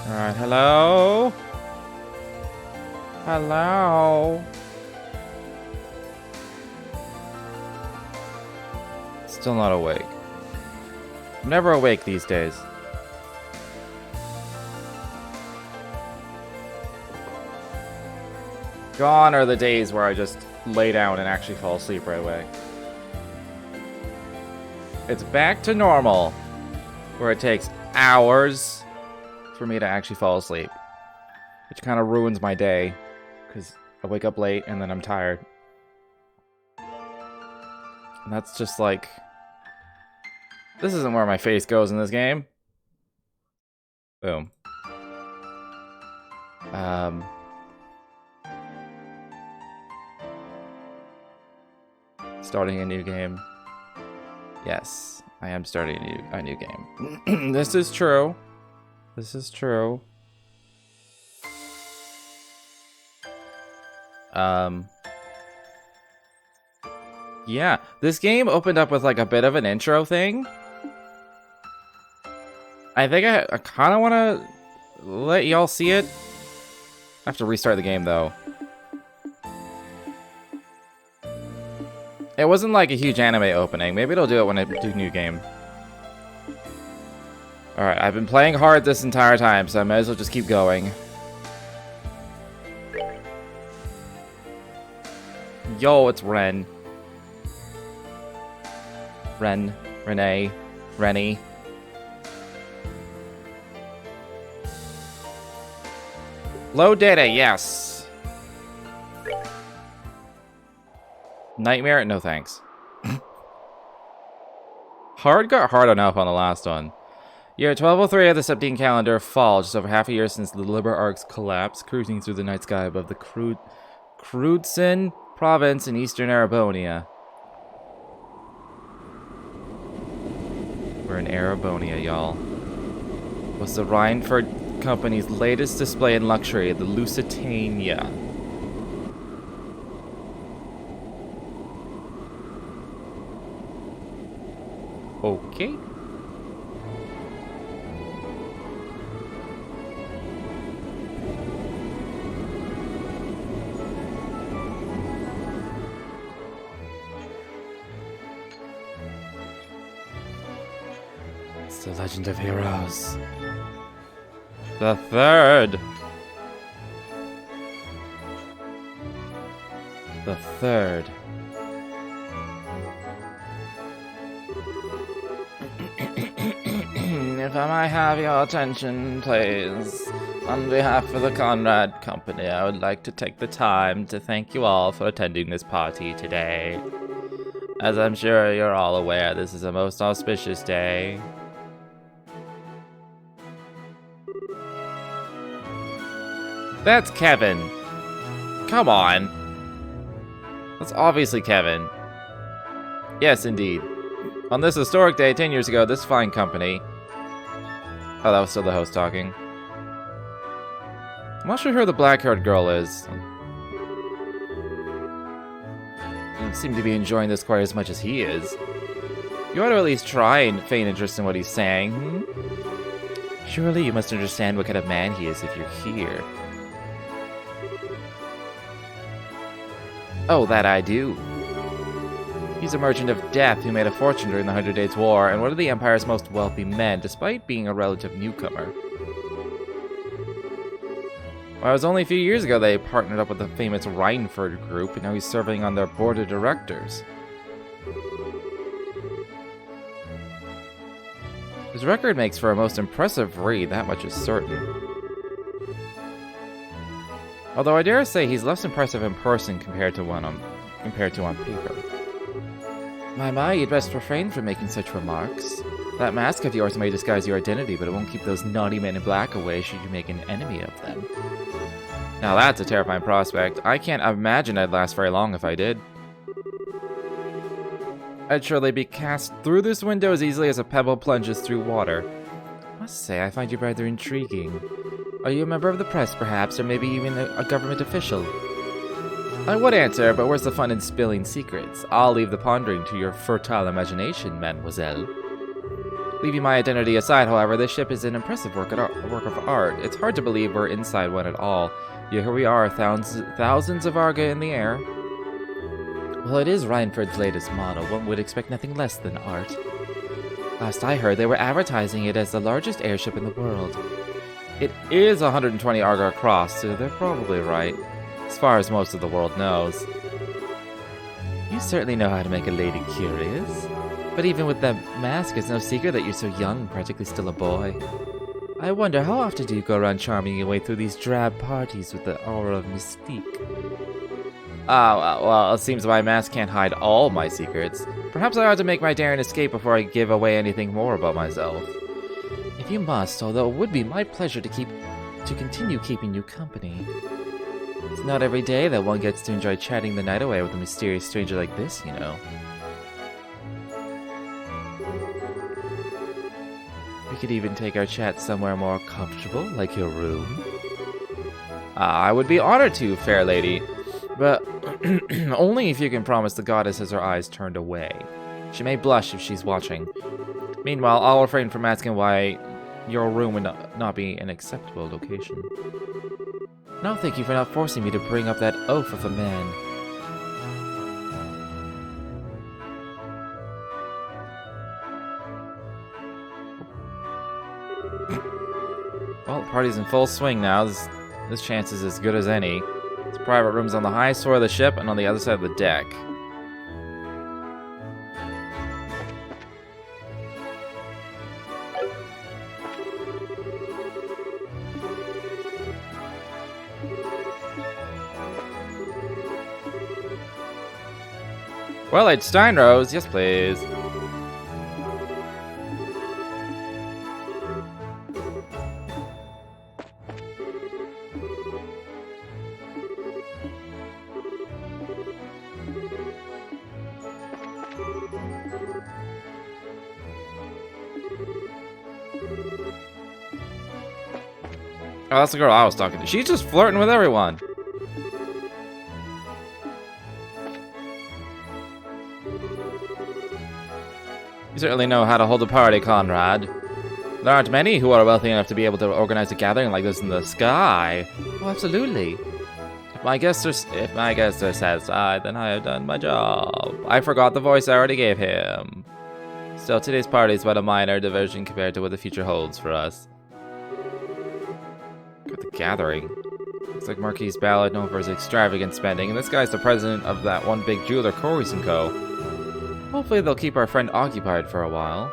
Alright, hello? Hello? Still not awake. I'm never awake these days. Gone are the days where I just lay down and actually fall asleep right away. It's back to normal, where it takes hours for me to actually fall asleep. Which kind of ruins my day, because I wake up late and then I'm tired. And that's just like... This isn't where my face goes in this game. Boom. Starting a new game. Yes, I am starting a new game. This is true. This is true. Yeah, this game opened up with like a bit of an intro thing. I think I kind of want to let y'all see it. I have to restart the game though. It wasn't like a huge anime opening. Maybe it'll do it when I do new game. Alright, I've been playing hard this entire time, so I might as well just keep going. Yo, it's Ren. Renee, Rennie. Low data, yes. Nightmare? No thanks. Hard got hard enough on the last one. Year 1203 of the Septine calendar, fall, just over half a year since the Liber Ark's collapse, cruising through the night sky above the Crudson province in eastern Arabonia. We're in Arabonia, y'all. Was the Rhineford Company's latest display in luxury, the Lusitania. Okay. It's the Legend of Heroes. The third. The third. If I might have your attention, please. On behalf of the Conrad Company, I would like to take the time to thank you all for attending this party today. As I'm sure you're all aware, this is a most auspicious day. That's Kevin. Come on. That's obviously Kevin. Yes, indeed. On this historic day, 10 years ago, this fine company... Oh, that was still the host talking. I'm not sure who the black-haired girl is. Doesn't seem to be enjoying this quite as much as he is. You ought to at least try and feign interest in what he's saying, hmm? Surely you must understand what kind of man he is if you're here. Oh, that I do. He's a merchant of death who made a fortune during the 100 Days' War, and one of the Empire's most wealthy men, despite being a relative newcomer. Well, it was only a few years ago they partnered up with the famous Rhineford group, and now he's serving on their board of directors. His record makes for a most impressive read, that much is certain. Although I dare say he's less impressive in person compared to on paper. My, you'd best refrain from making such remarks. That mask of yours may disguise your identity, but it won't keep those naughty men in black away should you make an enemy of them. Now that's a terrifying prospect. I can't imagine I'd last very long if I did. I'd surely be cast through this window as easily as a pebble plunges through water. I must say, I find you rather intriguing. Are you a member of the press, perhaps, or maybe even a government official? I would answer, but where's the fun in spilling secrets? I'll leave the pondering to your fertile imagination, mademoiselle. Leaving my identity aside, however, this ship is an impressive work of art. It's hard to believe we're inside one at all. Yet here we are, thousands of Arga in the air. Well, it is Rhineford's latest model. One would expect nothing less than art. Last I heard, they were advertising it as the largest airship in the world. It is 120 Arga across, so they're probably right, as far as most of the world knows. You certainly know how to make a lady curious. But even with that mask, it's no secret that you're so young, practically still a boy. I wonder, how often do you go around charming your way through these drab parties with the aura of mystique? Well, it seems my mask can't hide all my secrets. Perhaps I ought to make my daring escape before I give away anything more about myself. If you must, although it would be my pleasure to continue keeping you company. It's not every day that one gets to enjoy chatting the night away with a mysterious stranger like this, you know. We could even take our chat somewhere more comfortable, like your room. I would be honored to, fair lady. But only if you can promise the goddess has her eyes turned away. She may blush if she's watching. Meanwhile, I'll refrain from asking why your room would not be an acceptable location. No, thank you for not forcing me to bring up that oaf of a man. Well, the party's in full swing now. This chance is as good as any. It's private rooms on the highest floor of the ship and on the other side of the deck. Well, it's Steinrose. Yes, please. Oh, that's the girl I was talking to. She's just flirting with everyone. You certainly know how to hold a party, Conrad. There aren't many who are wealthy enough to be able to organize a gathering like this in the sky. Oh, absolutely. If my guests are satisfied, then I have done my job. I forgot the voice I already gave him. Still, today's party is but a minor diversion compared to what the future holds for us. Got the gathering. Looks like Marquis Ballard known for his extravagant spending, and this guy's the president of that one big jeweler, Corys & Co. Hopefully they'll keep our friend occupied for a while.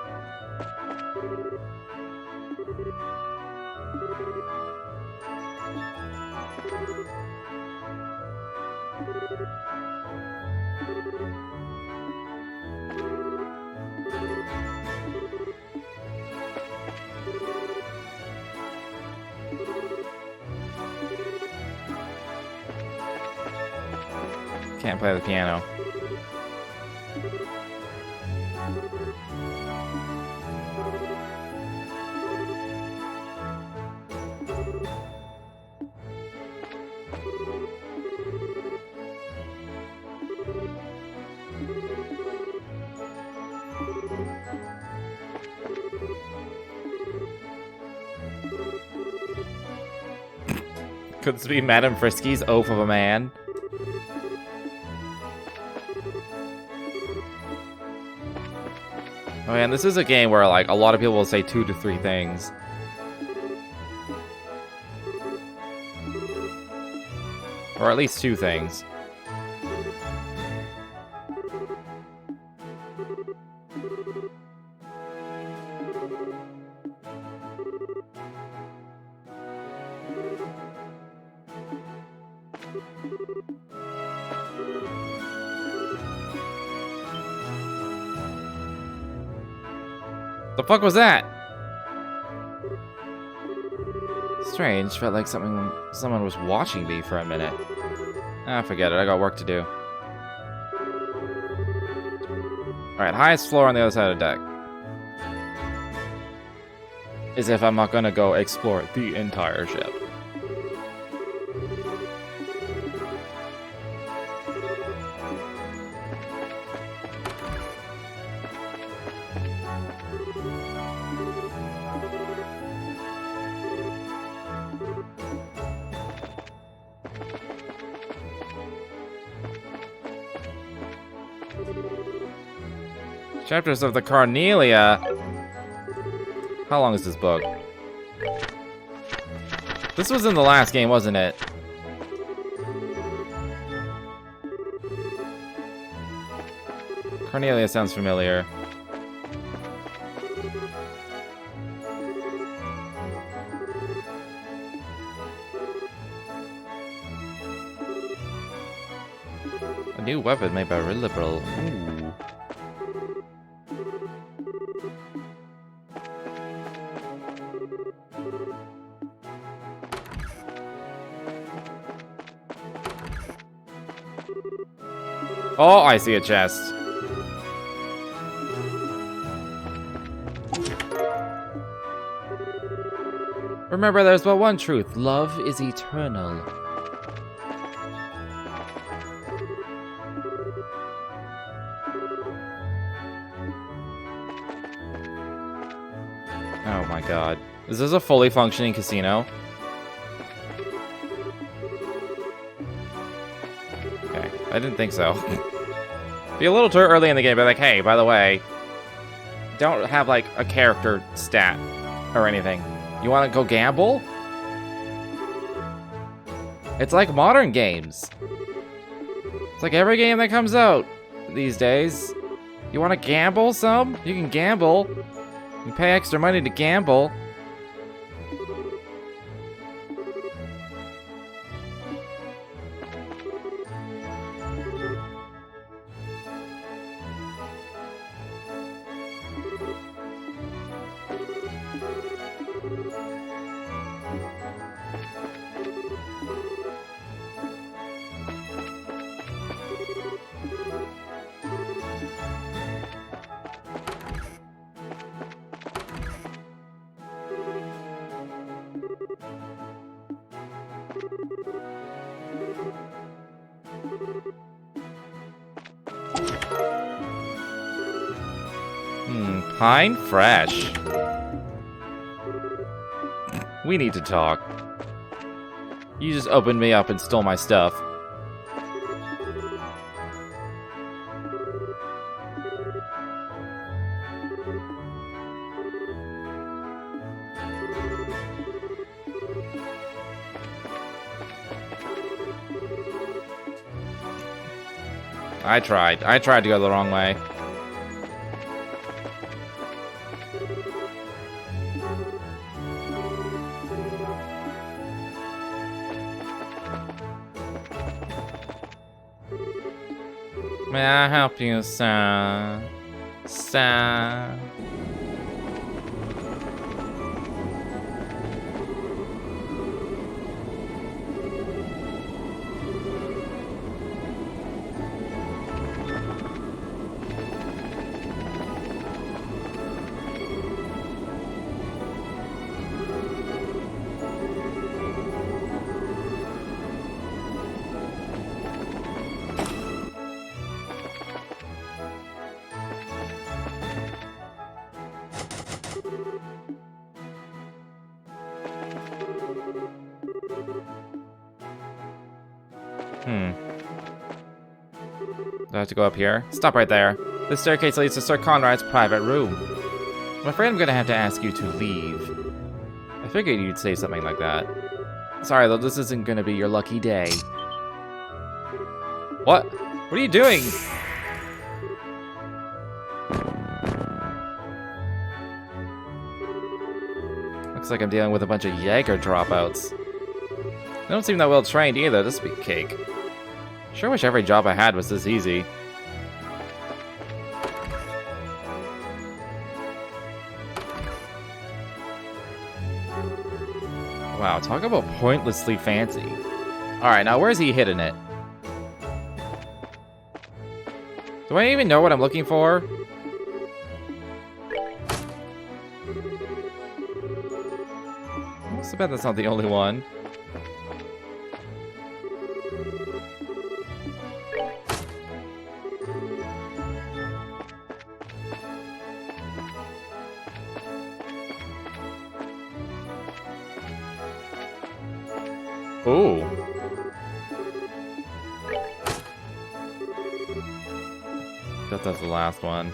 Can't play the piano. Could this be Madame Frisky's oaf of a man? Oh man, this is a game where like a lot of people will say 2 to 3 things. Or at least 2 things. The fuck was that? Strange, felt like someone was watching me for a minute. Ah, forget it, I got work to do. Alright, highest floor on the other side of the deck. As if I'm not gonna go explore the entire ship. Chapters of the Carnelia. How long is this book? This was in the last game, wasn't it? Carnelia sounds familiar. A new weapon made by Liberal. Ooh. Oh, I see a chest. Remember, there's but one truth. Love is eternal. Oh my god. Is this a fully functioning casino? Okay, I didn't think so. Be a little too early in the game, but like, hey, by the way, don't have like a character stat or anything. You want to go gamble? It's like modern games. It's like every game that comes out these days. You want to gamble some? You can gamble. You pay extra money to gamble. Pine fresh. We need to talk. You just opened me up and stole my stuff. I tried to go the wrong way. May I help you, sir? Sir? Do I have to go up here? Stop right there. This staircase leads to Sir Conrad's private room. I'm afraid I'm gonna have to ask you to leave. I figured you'd say something like that. Sorry though, this isn't gonna be your lucky day. What? What are you doing? Looks like I'm dealing with a bunch of Jaeger dropouts. They don't seem that well trained either. This would be cake. Sure wish every job I had was this easy. Wow, talk about pointlessly fancy. Alright, now where's he hidden it? Do I even know what I'm looking for? I bet that's not the only one. Ooh. That's the last one.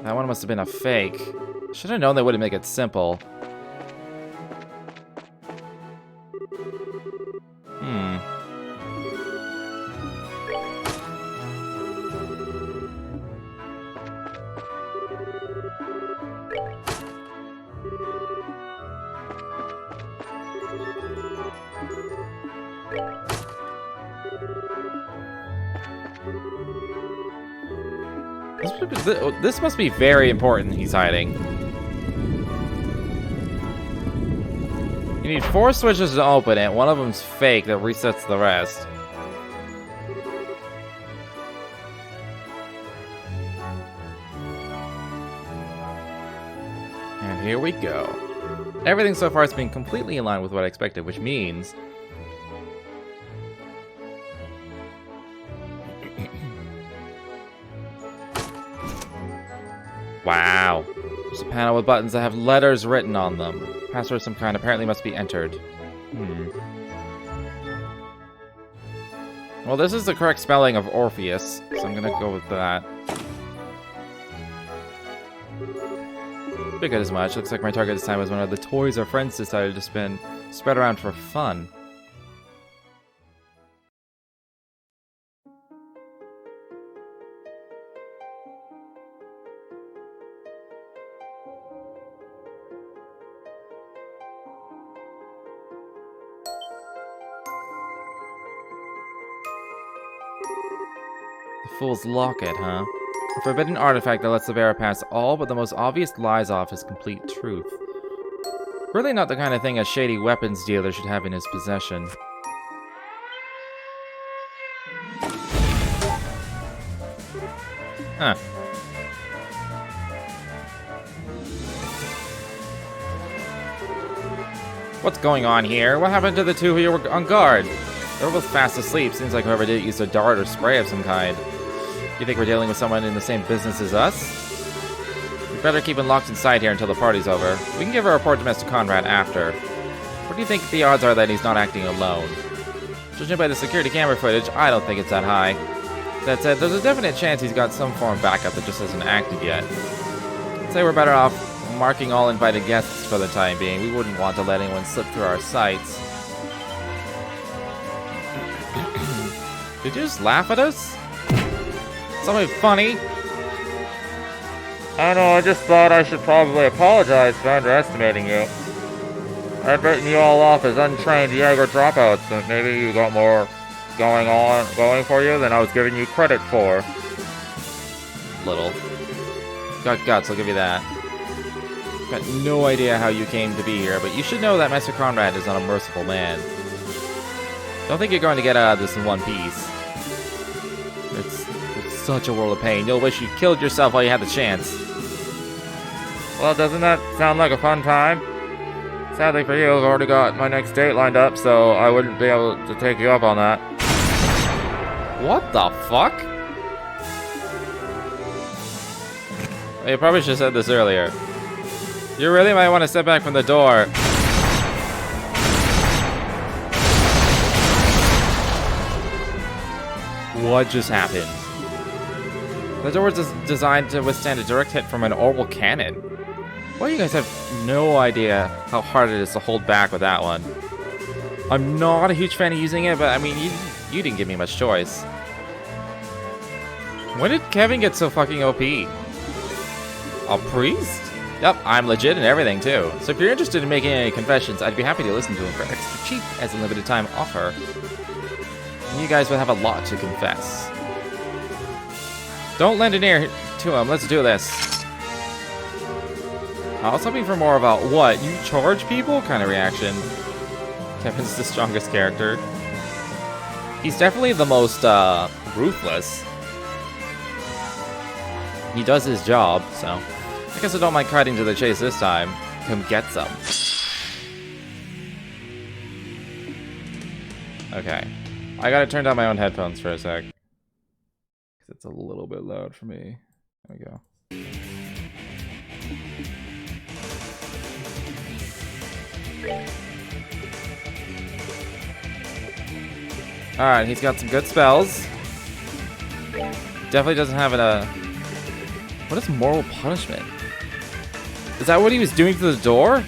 That one must have been a fake. Should have known they wouldn't make it simple. This must be very important he's hiding. You need 4 switches to open it. One of them's fake that resets the rest. And here we go. Everything so far has been completely in line with what I expected, which means... Wow. There's a panel with buttons that have letters written on them. Password of some kind apparently must be entered. Well, this is the correct spelling of Orpheus, so I'm gonna go with that. Figured as much. Looks like my target this time was one of the toys our friends decided to spread around for fun. Fool's Locket, huh? A forbidden artifact that lets the bearer pass all but the most obvious lies off as complete truth. Really not the kind of thing a shady weapons dealer should have in his possession. Huh. What's going on here? What happened to the two who were on guard? They were both fast asleep. Seems like whoever did it used a dart or spray of some kind. You think we're dealing with someone in the same business as us? We'd better keep him locked inside here until the party's over. We can give a report to Mr. Conrad after. What do you think the odds are that he's not acting alone? Judging by the security camera footage, I don't think it's that high. That said, there's a definite chance he's got some form of backup that just hasn't acted yet. I'd say we're better off marking all invited guests for the time being. We wouldn't want to let anyone slip through our sights. Did you just laugh at us? Something funny? I know, I just thought I should probably apologize for underestimating you. I'd written you all off as untrained Jaeger dropouts, and maybe you got more going for you than I was giving you credit for. Little. Got guts, I'll give you that. Got no idea how you came to be here, but you should know that Master Conrad is not a merciful man. Don't think you're going to get out of this in one piece. It's such a world of pain. You'll wish you killed yourself while you had the chance. Well, doesn't that sound like a fun time? Sadly for you, I've already got my next date lined up, so I wouldn't be able to take you up on that. What the fuck? You probably should have said this earlier. You really might want to step back from the door. What just happened? The door was designed to withstand a direct hit from an orbital cannon. Well, you guys have no idea how hard it is to hold back with that one. I'm not a huge fan of using it, but I mean, you didn't give me much choice. When did Kevin get so fucking OP? A priest? Yep, I'm legit and everything too. So if you're interested in making any confessions, I'd be happy to listen to them for extra cheap as a limited time offer. And you guys will have a lot to confess. Don't lend an ear to him, let's do this. I was hoping for more about what, you charge people kind of reaction. Kevin's the strongest character. He's definitely the most ruthless. He does his job, so I guess I don't mind cutting to the chase this time. Come get some. Okay. I gotta turn down my own headphones for a sec. Because it's a little bit loud for me. There we go. Alright, he's got some good spells. Definitely doesn't have What is moral punishment? Is that what he was doing to the door?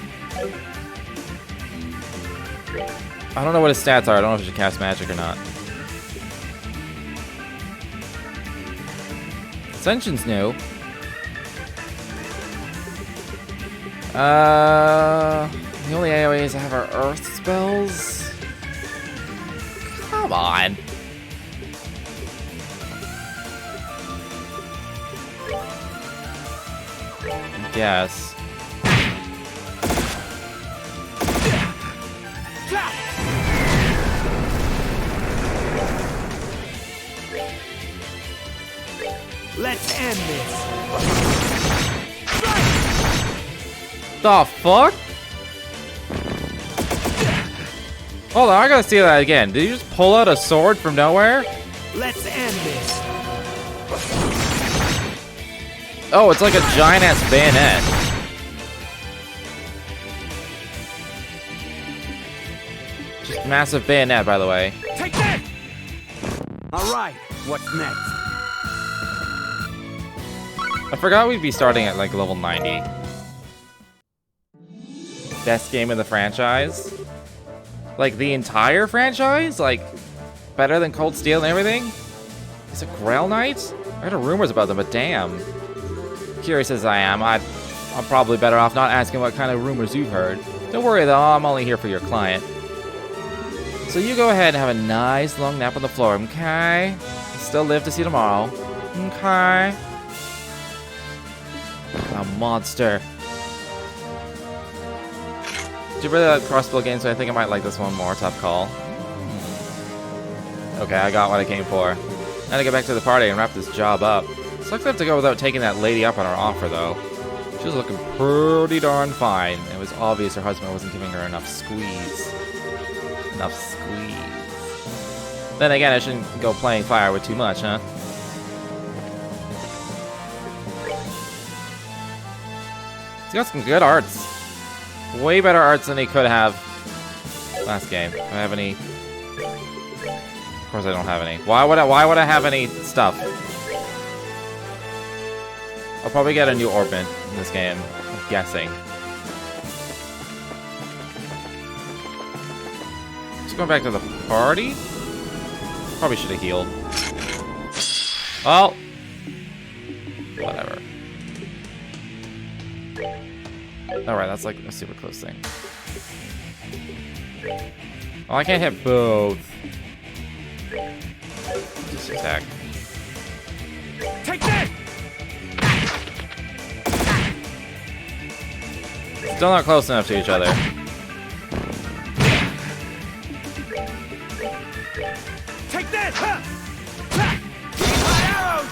I don't know what his stats are. I don't know if he should cast magic or not. Ascension's new. The only AoEs I have are Earth spells. Come on. Yes. Let's end this. The fuck? Hold on, I gotta see that again. Did you just pull out a sword from nowhere? Let's end this. Oh, it's like a giant ass bayonet. Just massive bayonet, by the way. Take that! Alright, what's next? I forgot we'd be starting at like level 90. Best game in the franchise? Like the entire franchise? Like better than Cold Steel and everything? Is it Grail Knight? I heard rumors about them, but damn. Curious as I am, I'm probably better off not asking what kind of rumors you've heard. Don't worry though, I'm only here for your client. So you go ahead and have a nice long nap on the floor, okay? Still live to see tomorrow, okay? A monster. Did you really like crossbow games? So I think I might like this one more. Tough call. Okay, I got what I came for. Now to get back to the party and wrap this job up. Sucks I have to go without taking that lady up on her offer, though. She was looking pretty darn fine. It was obvious her husband wasn't giving her enough squeeze. Enough squeeze. Then again, I shouldn't go playing fire with too much, huh? He's got some good arts. Way better arts than he could have last game. Do I have any? Of course I don't have any. Why would I have any stuff? I'll probably get a new orbit in this game. I'm guessing. Just going back to the party? Probably should have healed. Well. Whatever. Alright, that's like a super close thing. Oh, I can't hit both. Just attack. Take that! Still not close enough to each other. Take that! Ha! Ha! Use my arrows!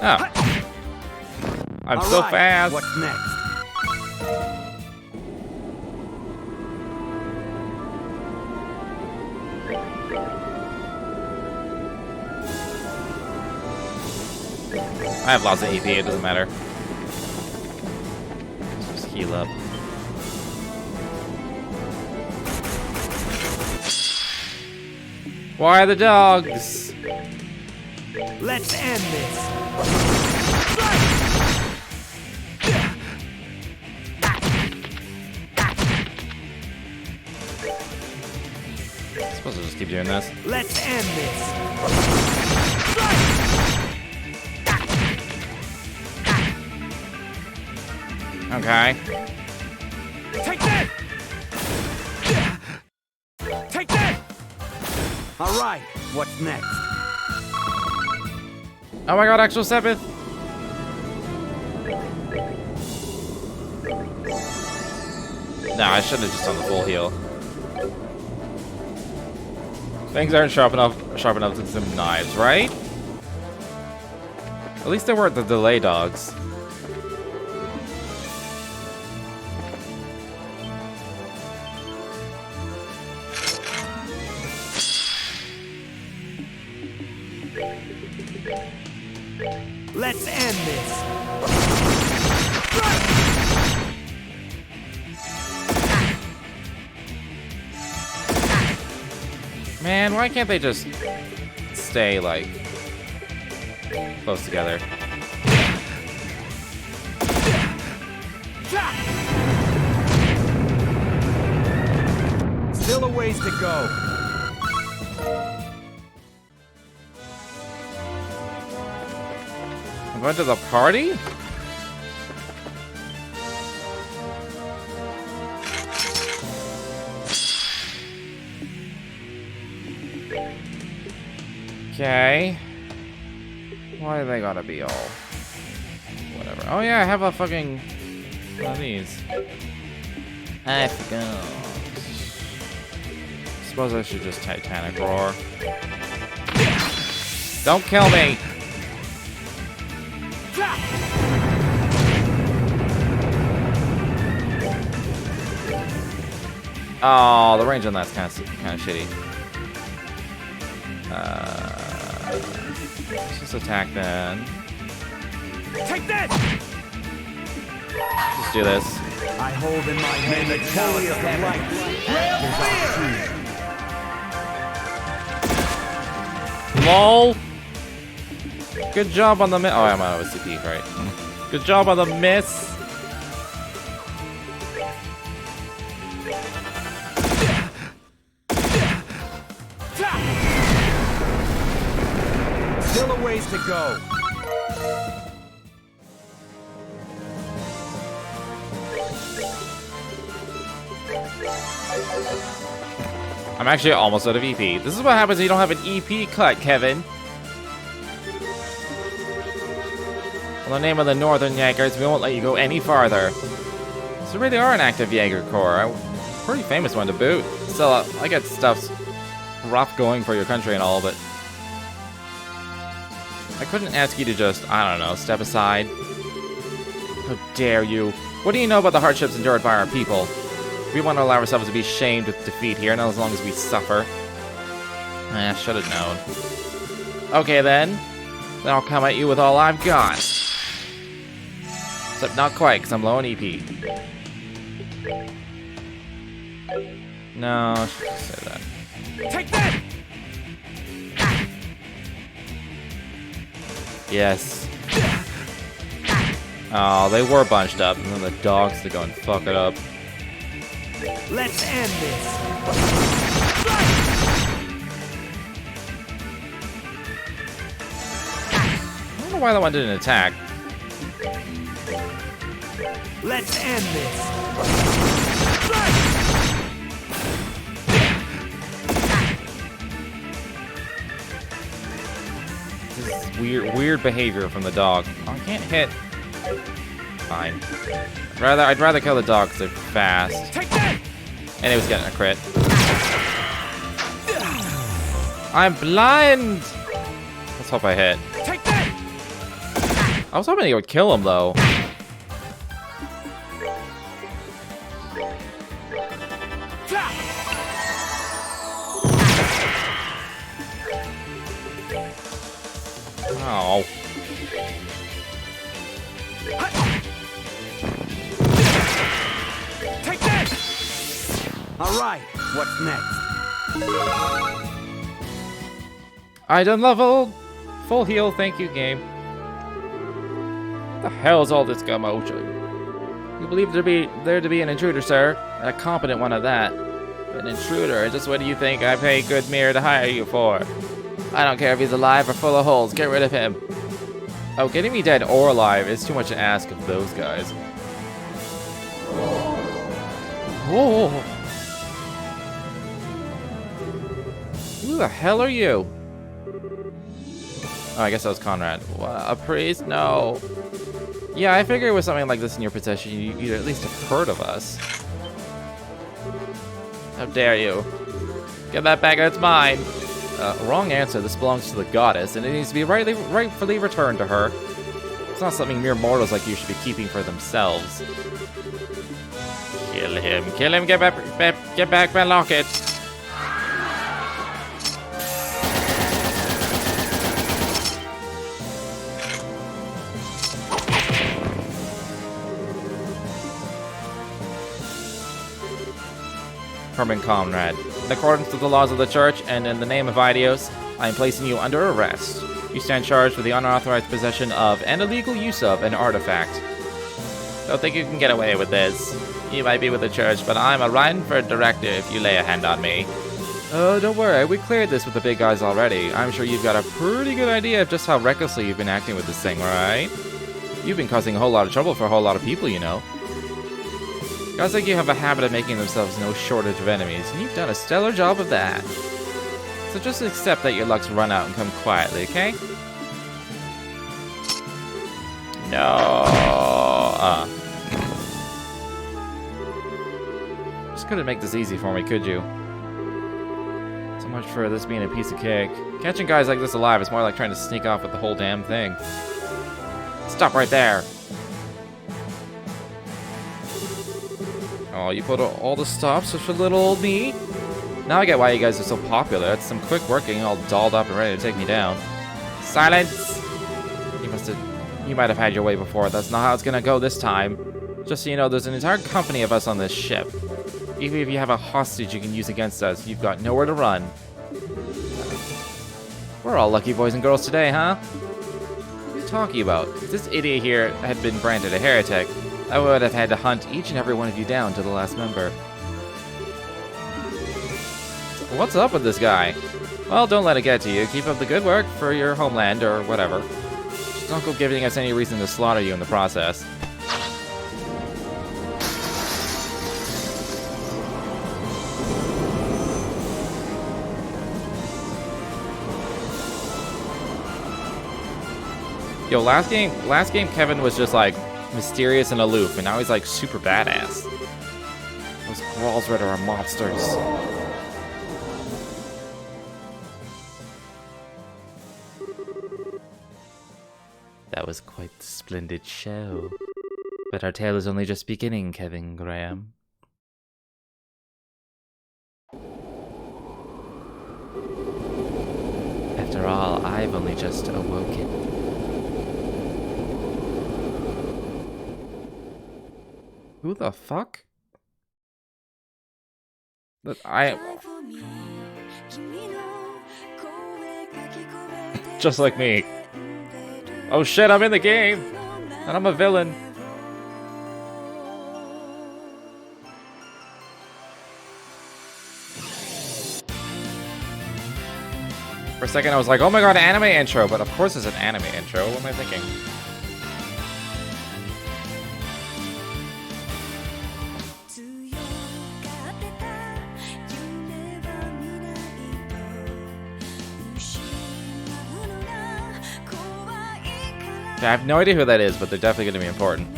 Oh. I'm so Alright, fast. what's next? I have lots of AP, it doesn't matter. Just heal up. Why the dogs? Let's end this. I'm supposed to just keep doing this. Let's end this. Okay. Take that! Take that! All right, what's next? Oh my god, actual Sepith! No, I should have just done the full heal. Things aren't sharp enough to some knives, right? At least they weren't the delay dogs. Let's end this. Man, why can't they just stay, like, close together? Still a ways to go. I'm going to the party? Okay. Why are they gotta be all... whatever. Oh yeah, I have a fucking... one of these. I forgot. Suppose I should just Titanic roar. Don't kill me! Oh, the range on that's kind of shitty. Let's just attack then. Take that! Just do this. I hold in my hand the chalice of light. LOL! Good job on the miss. Oh, I'm out of CP, right. Good job on the miss. Still a ways to go. I'm actually almost out of EP. This is what happens when you don't have an EP cut, Kevin. In the name of the Northern Jaegers, we won't let you go any farther. So we really are an active Jaeger Corps. A pretty famous one to boot. Still, I get stuff's rough going for your country and all, but I couldn't ask you to just, I don't know, step aside. How dare you? What do you know about the hardships endured by our people? We want to allow ourselves to be shamed with defeat here, not as long as we suffer. Should have known. Okay then. Then I'll come at you with all I've got. Except not quite, because I'm low on EP. No, I should just say that. Take that! Yes. Oh, they were bunched up, and then the dogs to go and fuck it up. Let's end this. I don't know why that one didn't attack. Let's end this. This is weird behavior from the dog. Oh, I can't hit. Fine. I'd rather kill the dog because they're fast. Take that! And it was getting a crit. I'm blind! Let's hope I hit. Take that! I was hoping he would kill him though. Oh. Take that! All right, what's next? Item level! Full heal, thank you, game. What the hell is all this commotion? You believe there to be an intruder, sir? A competent one at that. An intruder? Just what do you think I pay good mirror to hire you for? I don't care if he's alive or full of holes, get rid of him. Oh, getting me dead or alive is too much to ask of those guys. Whoa! Who the hell are you? Oh, I guess that was Conrad. What, a priest? No. Yeah, I figured with something like this in your possession, you'd at least have heard of us. How dare you? Get that back, it's mine. Wrong answer. This belongs to the goddess, and it needs to be rightfully returned to her. It's not something mere mortals like you should be keeping for themselves. Kill him! Kill him! Get back my locket! Herman Comrade. In accordance with the laws of the church and in the name of Idios, I am placing you under arrest. You stand charged with the unauthorized possession of and illegal use of an artifact. Don't think you can get away with this. You might be with the church, but I'm a Rhineford director if you lay a hand on me. Oh, don't worry, we cleared this with the big guys already. I'm sure you've got a pretty good idea of just how recklessly you've been acting with this thing, right? You've been causing a whole lot of trouble for a whole lot of people, you know. Guys like you have a habit of making themselves no shortage of enemies, and you've done a stellar job of that. So just accept that your luck's run out and come quietly, okay? No. Just couldn't make this easy for me, could you? So much for this being a piece of cake. Catching guys like this alive is more like trying to sneak off with the whole damn thing. Stop right there. Oh, you put all the stops for little old me? Now I get why you guys are so popular. It's some quick working, all dolled up and ready to take me down. Silence! You might have had your way before. That's not how it's gonna go this time. Just so you know, there's an entire company of us on this ship. Even if you have a hostage you can use against us, you've got nowhere to run. We're all lucky boys and girls today, huh? What are you talking about? If this idiot here had been branded a heretic, I would have had to hunt each and every one of you down to the last member. What's up with this guy? Well, don't let it get to you. Keep up the good work for your homeland or whatever. Just don't go giving us any reason to slaughter you in the process. Yo, last game Kevin was just like mysterious and aloof, and now he's like super badass. Those Gralsritter are monsters. That was quite the splendid show. But our tale is only just beginning, Kevin Graham. After all, I've only just awoken. Who the fuck? Just like me. Oh shit, I'm in the game! And I'm a villain. For a second I was like, oh my god, anime intro, but of course it's an anime intro. What am I thinking? I have no idea who that is, but they're definitely going to be important.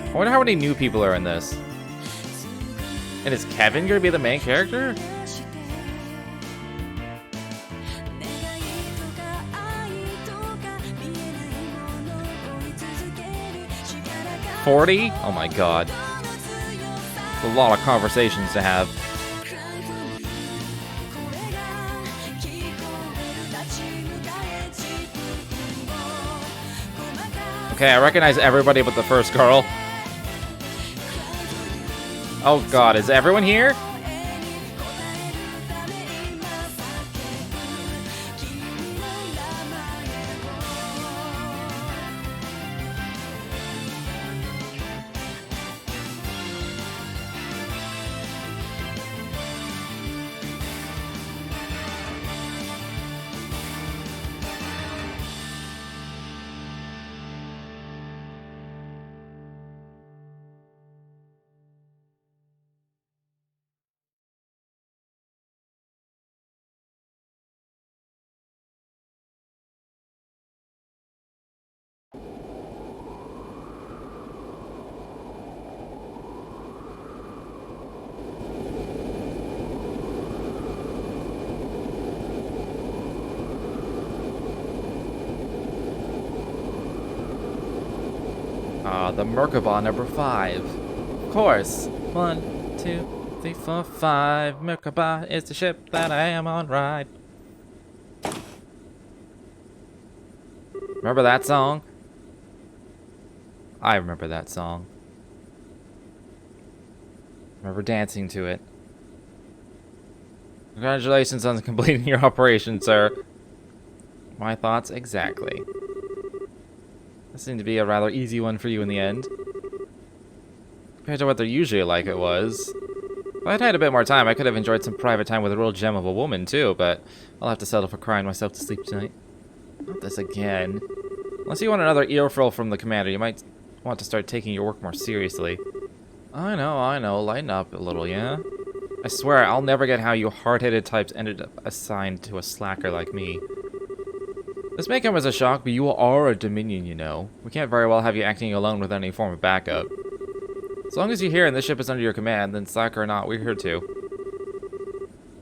I wonder how many new people are in this. And is Kevin going to be the main character? $40? Oh my god. It's a lot of conversations to have. Okay, I recognize everybody but the first girl. Oh god, is everyone here? The Merkaba number 5. Of course. 1, 2, 3, 4, 5. Merkaba is the ship that I am on ride. Remember that song? I remember that song. Remember dancing to it. Congratulations on completing your operation, sir. My thoughts exactly. This seemed to be a rather easy one for you in the end. Compared to what they're usually like it was. If I'd had a bit more time, I could have enjoyed some private time with a real gem of a woman, too, but I'll have to settle for crying myself to sleep tonight. Not this again. Unless you want another earful from the commander, you might want to start taking your work more seriously. I know. Lighten up a little, yeah? I swear, I'll never get how you hard-headed types ended up assigned to a slacker like me. This may come as a shock, but you are a Dominion, you know. We can't very well have you acting alone without any form of backup. As long as you're here and this ship is under your command, then slacker or not, we're here too.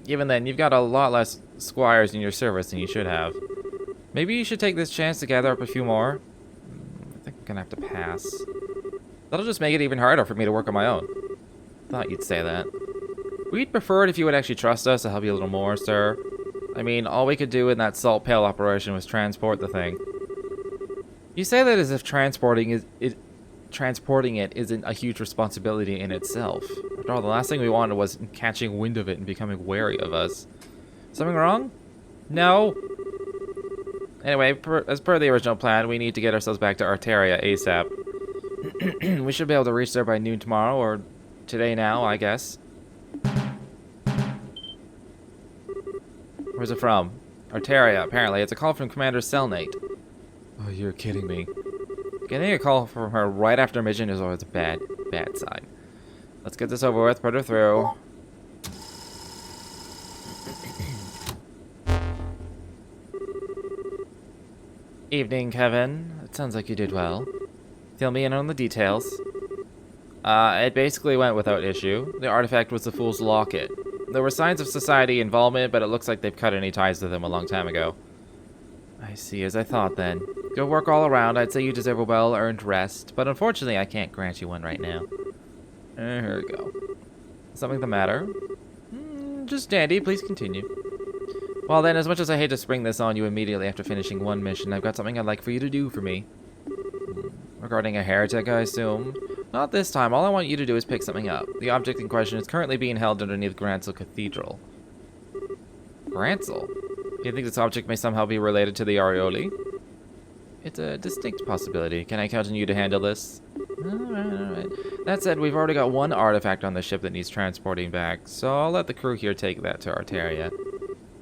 Even then, you've got a lot less squires in your service than you should have. Maybe you should take this chance to gather up a few more. I think I'm gonna have to pass. That'll just make it even harder for me to work on my own. Thought you'd say that. We'd prefer it if you would actually trust us to help you a little more, sir. I mean, all we could do in that salt pail operation was transport the thing. You say that as if transporting it isn't a huge responsibility in itself. After all, the last thing we wanted was catching wind of it and becoming wary of us. Something wrong? No. Anyway, as per the original plan, we need to get ourselves back to Arteria ASAP. We should be able to reach there by noon tomorrow, or today now, I guess. Where's it from? Arteria, apparently. It's a call from Commander Selnate. Oh, you're kidding me. Getting a call from her right after a mission is always a bad sign. Let's get this over with, put her through. Evening, Kevin. It sounds like you did well. Fill me in on the details. It basically went without issue. The artifact was the Fool's Locket. There were signs of society involvement, but it looks like they've cut any ties to them a long time ago. I see, as I thought then. Good work all around. I'd say you deserve a well-earned rest, but unfortunately I can't grant you one right now. Here we go. Something the matter? Just dandy, please continue. Well then, as much as I hate to spring this on you immediately after finishing one mission, I've got something I'd like for you to do for me. Regarding a heretic, I assume? Not this time. All I want you to do is pick something up. The object in question is currently being held underneath Gransel Cathedral. Gransel? You think this object may somehow be related to the Arioli? It's a distinct possibility. Can I count on you to handle this? Alright. That said, we've already got one artifact on the ship that needs transporting back, so I'll let the crew here take that to Arteria.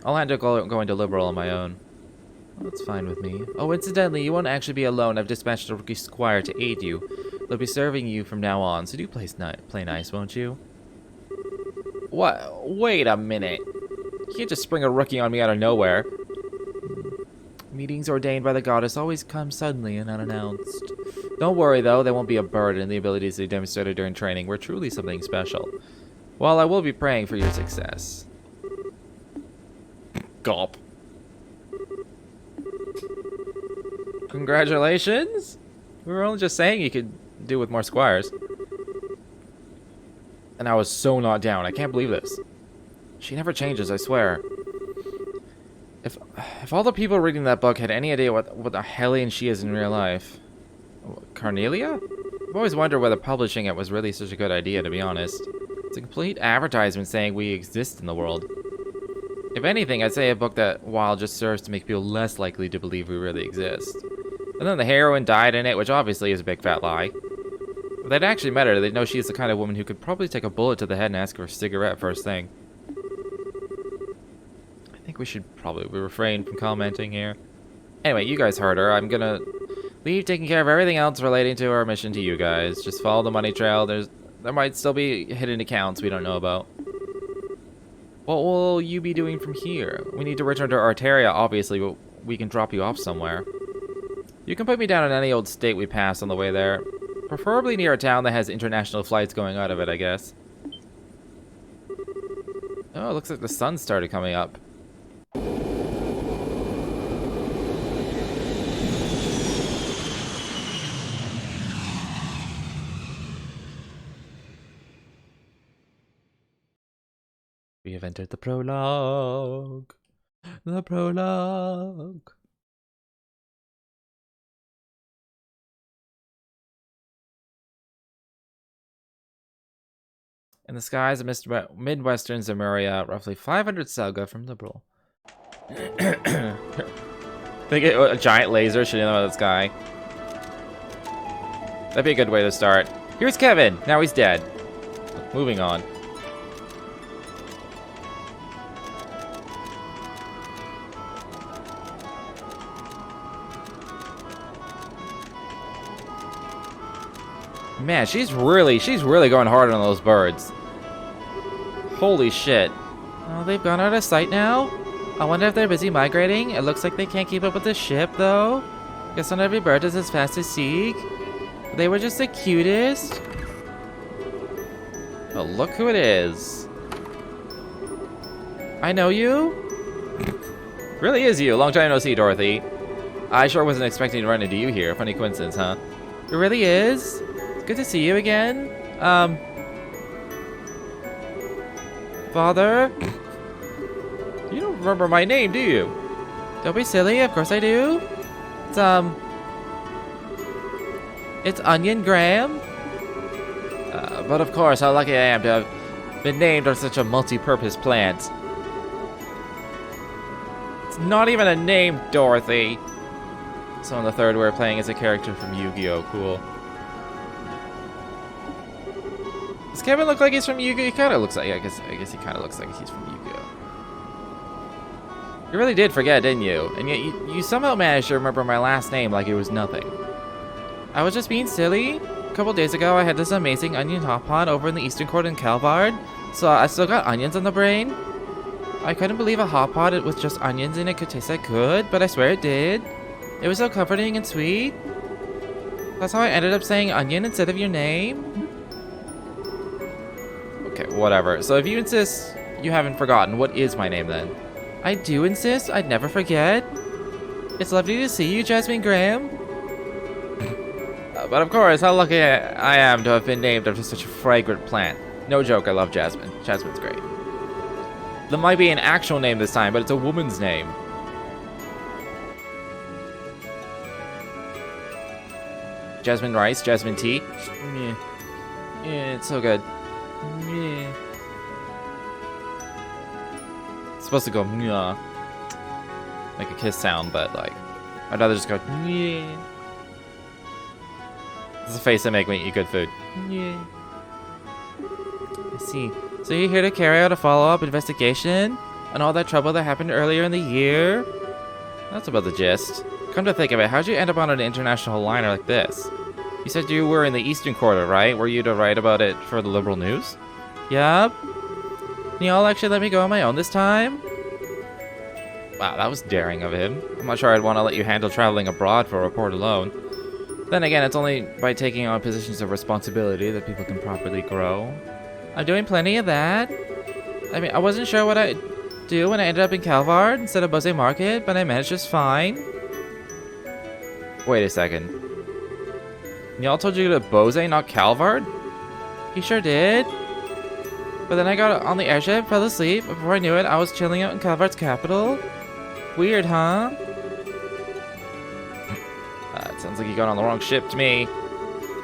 I'll handle going to Liberal on my own. Well, that's fine with me. Oh, incidentally, you won't actually be alone. I've dispatched a rookie squire to aid you. They'll be serving you from now on, so do play nice, won't you? What? Wait a minute. You can't just spring a rookie on me out of nowhere. Meetings ordained by the goddess always come suddenly and unannounced. Don't worry, though. They won't be a burden. The abilities they demonstrated during training were truly something special. While I will be praying for your success. Gulp. Congratulations? We were only just saying you could do with more squires. And I was so not down. I can't believe this. She never changes, I swear. If all the people reading that book had any idea what the hellion she is in real life. Carnelia? I've always wondered whether publishing it was really such a good idea, to be honest. It's a complete advertisement saying we exist in the world. If anything, I'd say a book that, while just serves to make people less likely to believe we really exist. And then the heroine died in it, which obviously is a big fat lie. If they'd actually met her, they'd know she's the kind of woman who could probably take a bullet to the head and ask for a cigarette first thing. I think we should probably refrain from commenting here. Anyway, you guys heard her. I'm gonna leave taking care of everything else relating to our mission to you guys. Just follow the money trail. There might still be hidden accounts we don't know about. What will you be doing from here? We need to return to Arteria, obviously, but we can drop you off somewhere. You can put me down in any old state we pass on the way there. Preferably near a town that has international flights going out of it, I guess. Oh, it looks like the sun started coming up. We have entered the prologue. The prologue. In the skies of Midwestern Zemuria, roughly 500 Selga from Liberal. Think a giant laser shooting out of the sky. That'd be a good way to start. Here's Kevin! Now he's dead. Moving on. Man, she's really going hard on those birds. Holy shit. Oh, they've gone out of sight now? I wonder if they're busy migrating. It looks like they can't keep up with the ship, though. Guess not every bird is as fast as Sieg. They were just the cutest. Oh, look who it is. I know you? Really is you. Long time no see, Dorothy. I sure wasn't expecting to run into you here. Funny coincidence, huh? It really is. It's good to see you again. Father? You don't remember my name, do you? Don't be silly. Of course I do. It's Onion Graham. But of course, how lucky I am to have been named on such a multi-purpose plant. It's not even a name, Dorothy. So on the third, we're playing as a character from Yu-Gi-Oh! Cool. Does Kevin look like he's from Yu-Gi-Oh? He kind of looks like. I guess he kind of looks like he's from Yu-Gi-Oh! You really did forget, didn't you? And yet you somehow managed to remember my last name like it was nothing. I was just being silly. A couple days ago, I had this amazing onion hot pot over in the Eastern Court in Calvard, so I still got onions on the brain. I couldn't believe a hot pot with just onions in it could taste that good, but I swear it did. It was so comforting and sweet. That's how I ended up saying onion instead of your name. Okay, whatever. So if you insist you haven't forgotten, what is my name then? I do insist. I'd never forget. It's lovely to see you, Jasmine Graham. But of course, how lucky I am to have been named after such a fragrant plant. No joke, I love Jasmine. Jasmine's great. There might be an actual name this time, but it's a woman's name. Jasmine rice, jasmine tea. Yeah, it's so good. Yeah. It's supposed to go yeah, like a kiss sound, but like I'd rather just go yeah. It's the face that make me eat good food. Yeah. I see. So you're here to carry out a follow-up investigation on all that trouble that happened earlier in the year? That's about the gist. Come to think of it, how'd you end up on an international liner like this? You said you were in the Eastern Quarter, right? Were you to write about it for the Liberal News? Yup. Can y'all actually let me go on my own this time? Wow, that was daring of him. I'm not sure I'd want to let you handle traveling abroad for a report alone. Then again, it's only by taking on positions of responsibility that people can properly grow. I'm doing plenty of that. I mean, I wasn't sure what I'd do when I ended up in Calvard instead of Bose Market, but I managed just fine. Wait a second. Y'all told you to Bose, not Calvard? He sure did. But then I got on the airship, fell asleep. Before I knew it, I was chilling out in Calvard's capital. Weird, huh? It sounds like you got on the wrong ship to me.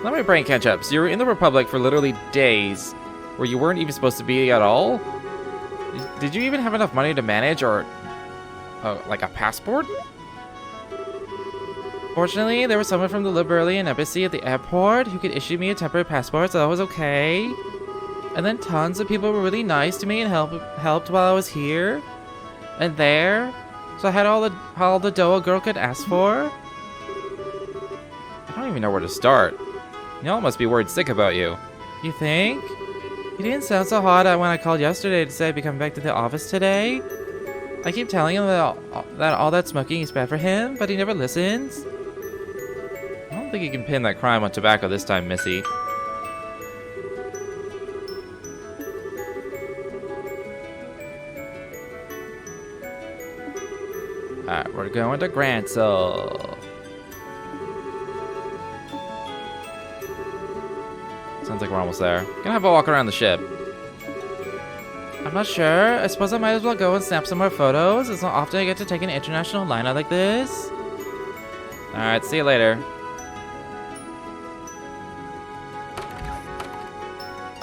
Let my brain catch up. So you were in the Republic for literally days, where you weren't even supposed to be at all? Did you even have enough money to manage, or like a passport? Fortunately, there was someone from the Liberalian embassy at the airport who could issue me a temporary passport, so that was okay. And then tons of people were really nice to me and helped while I was here and there. So I had all the dough a girl could ask for. I don't even know where to start. Y'all must be worried sick about you. You think? He didn't sound so hot when I called yesterday to say I'd be coming back to the office today. I keep telling him that all that smoking is bad for him, but he never listens. I don't think you can pin that crime on tobacco this time, Missy. Alright, we're going to Grancel. Sounds like we're almost there. Gonna have a walk around the ship. I'm not sure. I suppose I might as well go and snap some more photos. It's not often I get to take an international liner like this. Alright, see you later.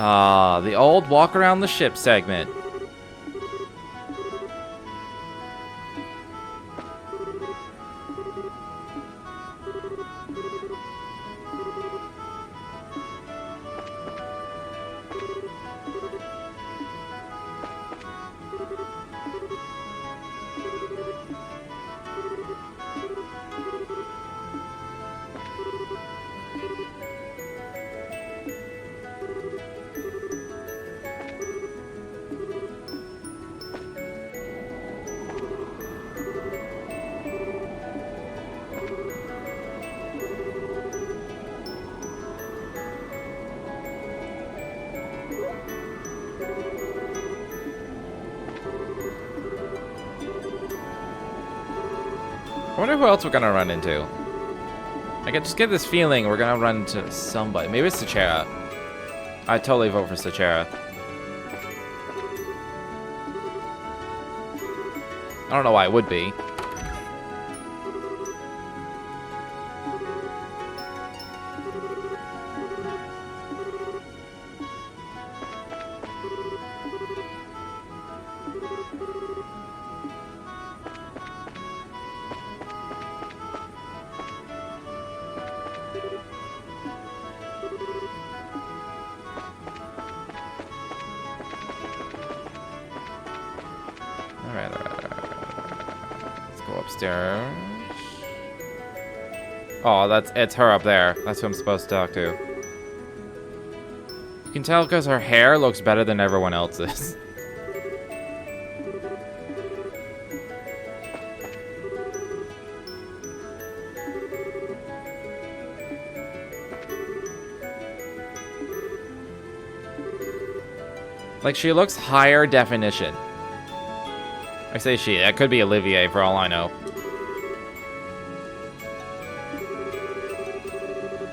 Ah, the old walk around the ship segment. I wonder who else we're gonna run into. I can just get this feeling we're gonna run into somebody. Maybe it's Sechera. I'd totally vote for Sechera. I don't know why it would be. Alright. Let's go upstairs. Oh, it's her up there. That's who I'm supposed to talk to. You can tell because her hair looks better than everyone else's. Like, she looks higher definition. I say she. That could be Olivier, for all I know.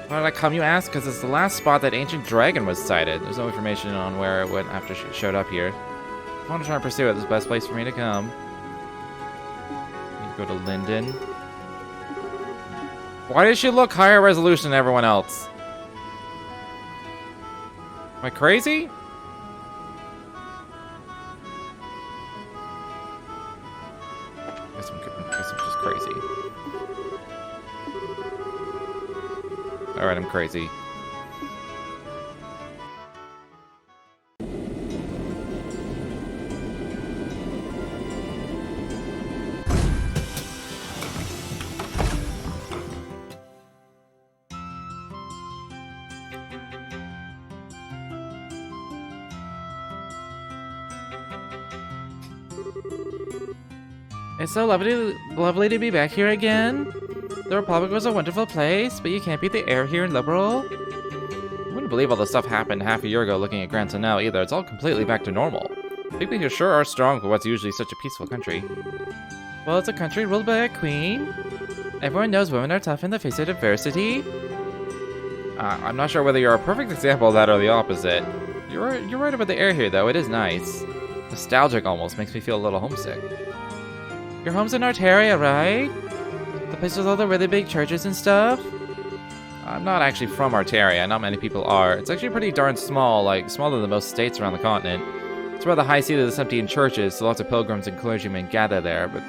Why did I come, you ask? Because it's the last spot that Ancient Dragon was sighted. There's no information on where it went after she showed up here. I want to try and pursue it. This is the best place for me to come. Need to go to Linden. Why does she look higher resolution than everyone else? Am I crazy? Guess I'm just crazy. Alright, I'm crazy. It's so lovely to be back here again. The Republic was a wonderful place, but you can't beat the air here in Liberal. I wouldn't believe all the stuff happened half a year ago looking at Grand Tunnel either. It's all completely back to normal. People here sure are strong for what's usually such a peaceful country. Well, it's a country ruled by a queen. Everyone knows women are tough in the face of adversity. I'm not sure whether you're a perfect example of that or the opposite. You're right about the air here, though. It is nice. Nostalgic almost. Makes me feel a little homesick. Your home's in Arteria, right? The place with all the really big churches and stuff? I'm not actually from Arteria. Not many people are. It's actually pretty darn small, like smaller than most states around the continent. It's where the high seat of the empty in churches, so lots of pilgrims and clergymen gather there, but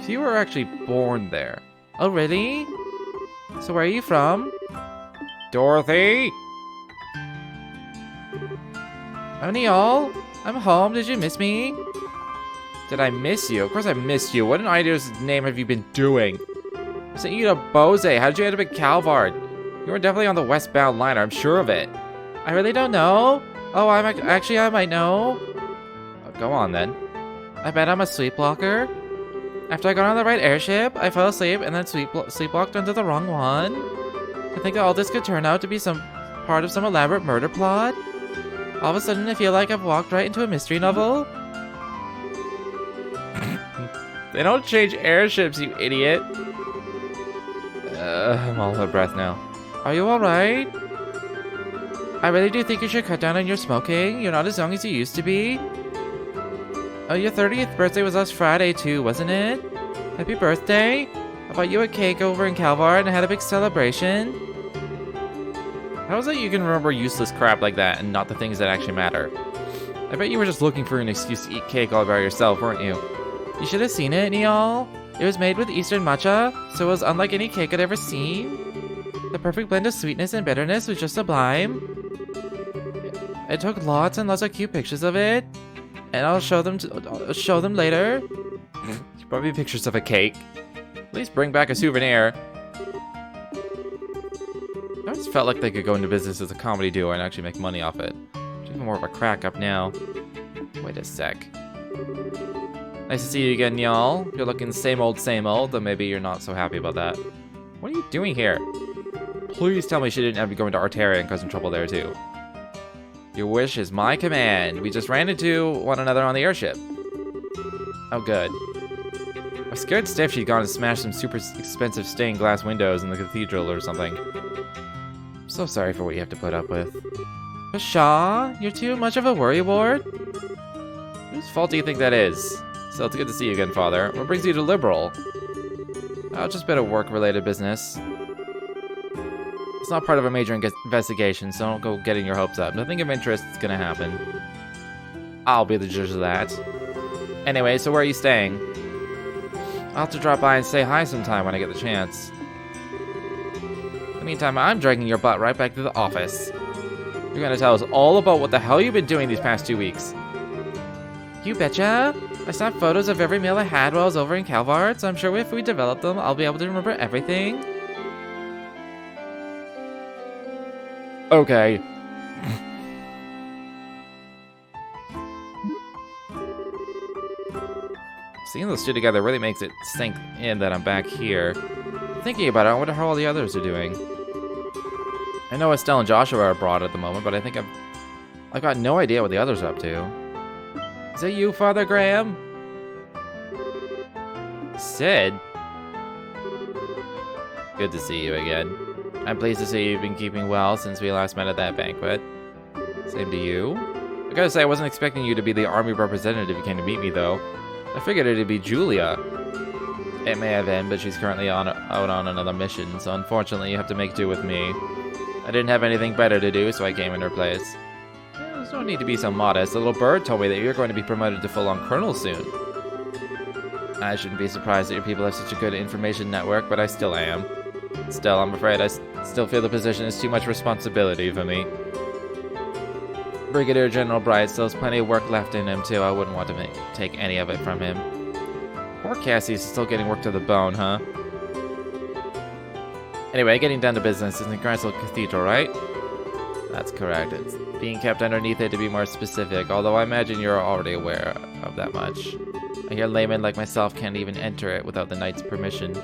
few are actually born there. Oh, really? So where are you from? Dorothy? O'Neil? I'm home. Did you miss me? Did I miss you? Of course I missed you. What an idea's name have you been doing? I sent you to Bose. How did you end up at Calvard? You were definitely on the westbound liner. I'm sure of it. I really don't know. Oh, I might know. Oh, go on then. I bet I'm a sleepwalker. After I got on the right airship, I fell asleep and then sleepwalked onto the wrong one. I think that all this could turn out to be some part of some elaborate murder plot. All of a sudden, I feel like I've walked right into a mystery novel. They don't change airships, you idiot. I'm all out of breath now. Are you alright? I really do think you should cut down on your smoking. You're not as young as you used to be. Oh, your 30th birthday was last Friday too, wasn't it? Happy birthday. I bought you a cake over in Calvard and had a big celebration. How is it you can remember useless crap like that and not the things that actually matter? I bet you were just looking for an excuse to eat cake all by yourself, weren't you? You should have seen it, Niall. It was made with Eastern matcha, so it was unlike any cake I'd ever seen. The perfect blend of sweetness and bitterness was just sublime. I took lots and lots of cute pictures of it, and I'll show them later. Probably pictures of a cake. At least bring back a souvenir. I always felt like they could go into business as a comedy duo and actually make money off it. It's even more of a crack up now. Wait a sec. Nice to see you again, y'all. You're looking same old, though maybe you're not so happy about that. What are you doing here? Please tell me she didn't have you going to Arteria and cause some trouble there too. Your wish is my command. We just ran into one another on the airship. Oh, good. I was scared stiff she'd gone and smashed some super expensive stained glass windows in the cathedral or something. I'm so sorry for what you have to put up with. Pshaw, you're too much of a worrywart? Whose fault do you think that is? So it's good to see you again, Father. What brings you to Liberal? Oh, just a bit of work-related business. It's not part of a major investigation, so don't go getting your hopes up. Nothing of interest is gonna happen. I'll be the judge of that. Anyway, so where are you staying? I'll have to drop by and say hi sometime when I get the chance. In the meantime, I'm dragging your butt right back to the office. You're gonna tell us all about what the hell you've been doing these past 2 weeks. You betcha! I snapped photos of every meal I had while I was over in Calvart, so I'm sure if we develop them, I'll be able to remember everything. Okay. Seeing those two together really makes it sink in that I'm back here. Thinking about it, I wonder how all the others are doing. I know Estelle and Joshua are abroad at the moment, but I think I've got no idea what the others are up to. Is it you, Father Graham? Sid? Good to see you again. I'm pleased to see you've been keeping well since we last met at that banquet. Same to you. I gotta say, I wasn't expecting you to be the army representative you came to meet me, though. I figured it'd be Julia. It may have been, but she's currently out on another mission, so unfortunately you have to make do with me. I didn't have anything better to do, so I came in her place. There's no need to be so modest. The little bird told me that you're going to be promoted to full-on colonel soon. I shouldn't be surprised that your people have such a good information network, but I still am. Still, I'm afraid I still feel the position is too much responsibility for me. Brigadier General Bright still has plenty of work left in him, too. I wouldn't want to take any of it from him. Poor Cassie's still getting work to the bone, huh? Anyway, getting down to business. It's in Gransel Cathedral, right? That's correct. It's being kept underneath it to be more specific, although I imagine you're already aware of that much. I hear laymen like myself can't even enter it without the knight's permission.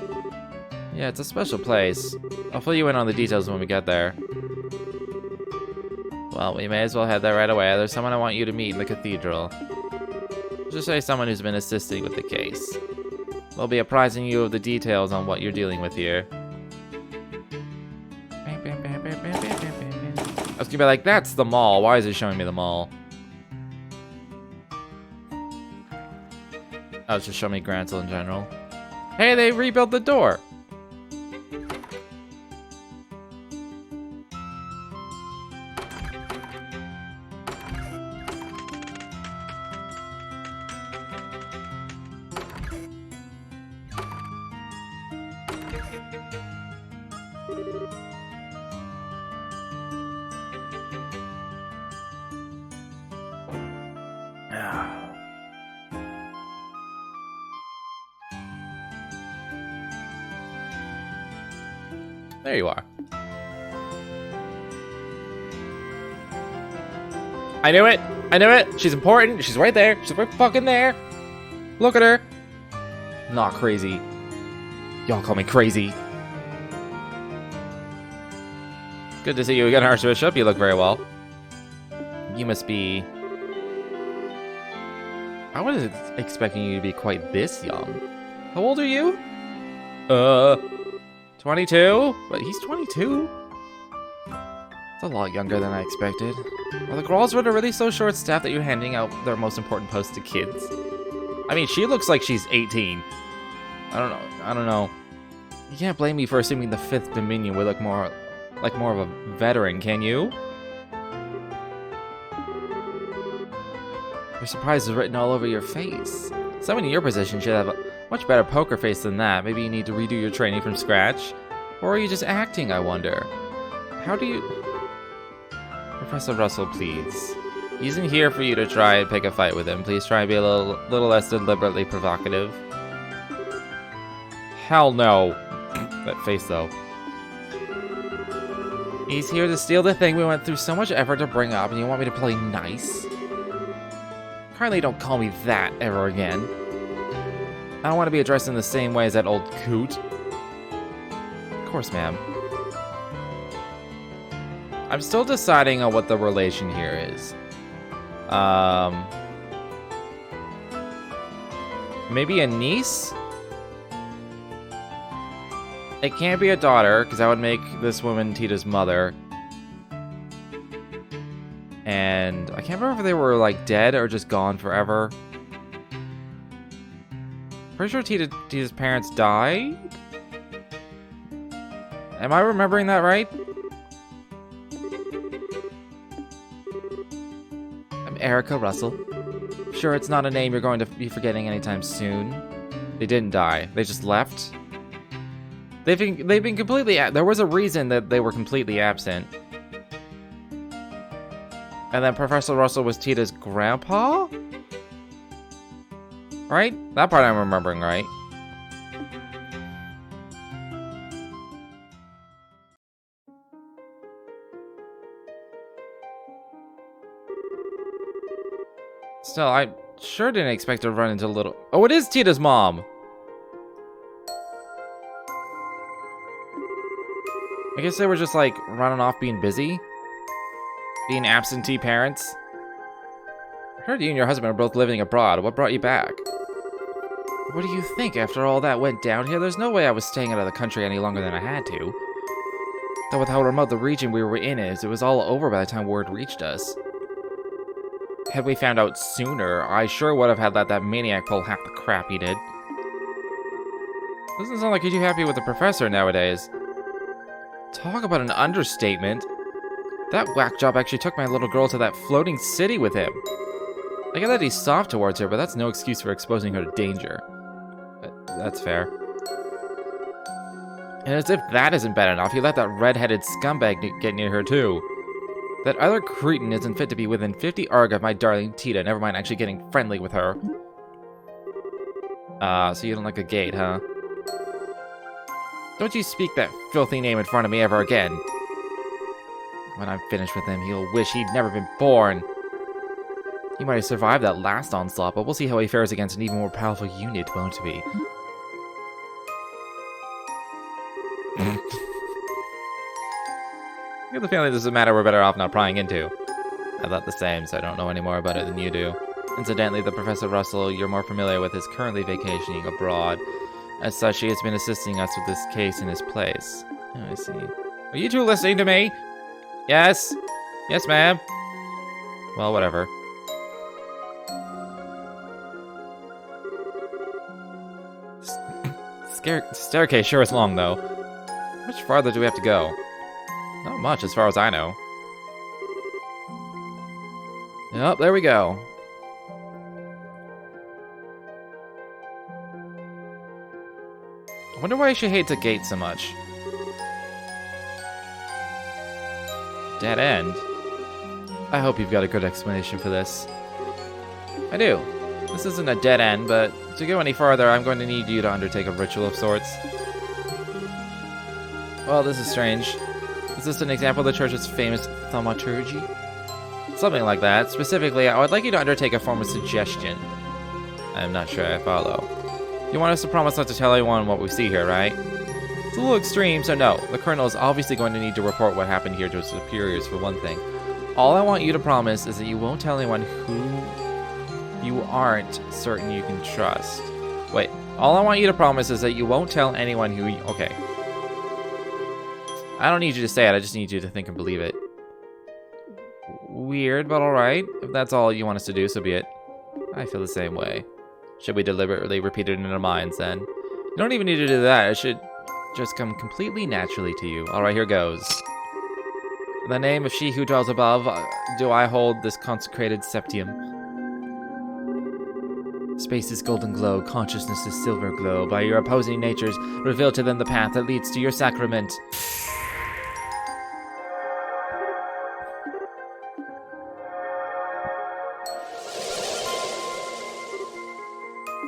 Yeah, it's a special place. I'll fill you in on the details when we get there. Well, we may as well head there right away. There's someone I want you to meet in the cathedral. Just say someone who's been assisting with the case. They'll be apprising you of the details on what you're dealing with here. I was gonna be like, that's the mall. Why is it showing me the mall? Oh, it's just showing me Gransel in general. Hey, they rebuilt the door. There you are. I knew it! I knew it! She's important! She's right there! She's right fucking there! Look at her! Not crazy. Y'all call me crazy. Good to see you again, Archbishop. You look very well. You must be... I wasn't expecting you to be quite this young. How old are you? 22? But he's 22? It's a lot younger than I expected. Are the Gralswood really so short-staffed that you're handing out their most important posts to kids? I mean, she looks like she's 18. I don't know. You can't blame me for assuming the 5th Dominion would look more like more of a veteran, can you? Your surprise is written all over your face. Someone in your position should have a much better poker face than that. Maybe you need to redo your training from scratch. Or are you just acting, I wonder? How do you... Professor Russell, please. He isn't here for you to try and pick a fight with him. Please try and be a little less deliberately provocative. Hell no. That face, though. He's here to steal the thing we went through so much effort to bring up, and you want me to play nice? Kindly don't call me that ever again. I don't want to be addressed in the same way as that old coot. Of course, ma'am. I'm still deciding on what the relation here is. Maybe a niece? It can't be a daughter, because that would make this woman Tita's mother. And I can't remember if they were, like, dead or just gone forever. Pretty sure Tita's parents died? Am I remembering that right? I'm Erica Russell. Sure, it's not a name you're going to be forgetting anytime soon. They didn't die. They just left. They've been completely... There was a reason that they were completely absent. And then Professor Russell was Tita's grandpa? Right? That part I'm remembering right. Still, I sure didn't expect to run into little... Oh, it is Tita's mom! I guess they were just, like, running off being busy. Being absentee parents. I heard you and your husband are both living abroad. What brought you back? What do you think? After all that went down here, there's no way I was staying out of the country any longer than I had to. Though with how remote the region we were in is, it was all over by the time word reached us. Had we found out sooner, I sure would have had let that maniac pull half the crap he did. Doesn't sound like you're too happy with the professor nowadays. Talk about an understatement. That whack job actually took my little girl to that floating city with him. I get that he's soft towards her, but that's no excuse for exposing her to danger. That's fair. And as if that isn't bad enough, he let that red-headed scumbag get near her too. That other cretin isn't fit to be within 50 arg of my darling Tita, never mind actually getting friendly with her. So you don't like a gate, huh? Don't you speak that filthy name in front of me ever again. When I'm finished with him, he'll wish he'd never been born. He might have survived that last onslaught, but we'll see how he fares against an even more powerful unit, won't we? I get the feeling this is a matter we're better off not prying into. I thought the same, so I don't know any more about it than you do. Incidentally, the Professor Russell you're more familiar with is currently vacationing abroad. As such, he has been assisting us with this case in his place. Oh, I see. Are you two listening to me? Yes? Yes, ma'am. Well, whatever. Staircase sure is long, though. How much farther do we have to go? Not much, as far as I know. Yep, there we go. I wonder why she hates a gate so much. Dead end? I hope you've got a good explanation for this. I do. This isn't a dead end, but to go any farther, I'm going to need you to undertake a ritual of sorts. Well, this is strange. Is this an example of the church's famous thaumaturgy? Something like that. Specifically, I would like you to undertake a form of suggestion. I'm not sure I follow. You want us to promise not to tell anyone what we see here, right? It's a little extreme, so no. The Colonel is obviously going to need to report what happened here to his superiors, for one thing. All I want you to promise is that you won't tell anyone who you aren't certain you can trust. Wait, all I want you to promise is that you won't tell anyone who you... Okay. I don't need you to say it, I just need you to think and believe it. Weird, but alright. If that's all you want us to do, so be it. I feel the same way. Should we deliberately repeat it in our minds, then? You don't even need to do that. It should just come completely naturally to you. Alright, here goes. In the name of she who dwells above, do I hold this consecrated septium. Space is golden glow, consciousness is silver glow. By your opposing natures, reveal to them the path that leads to your sacrament.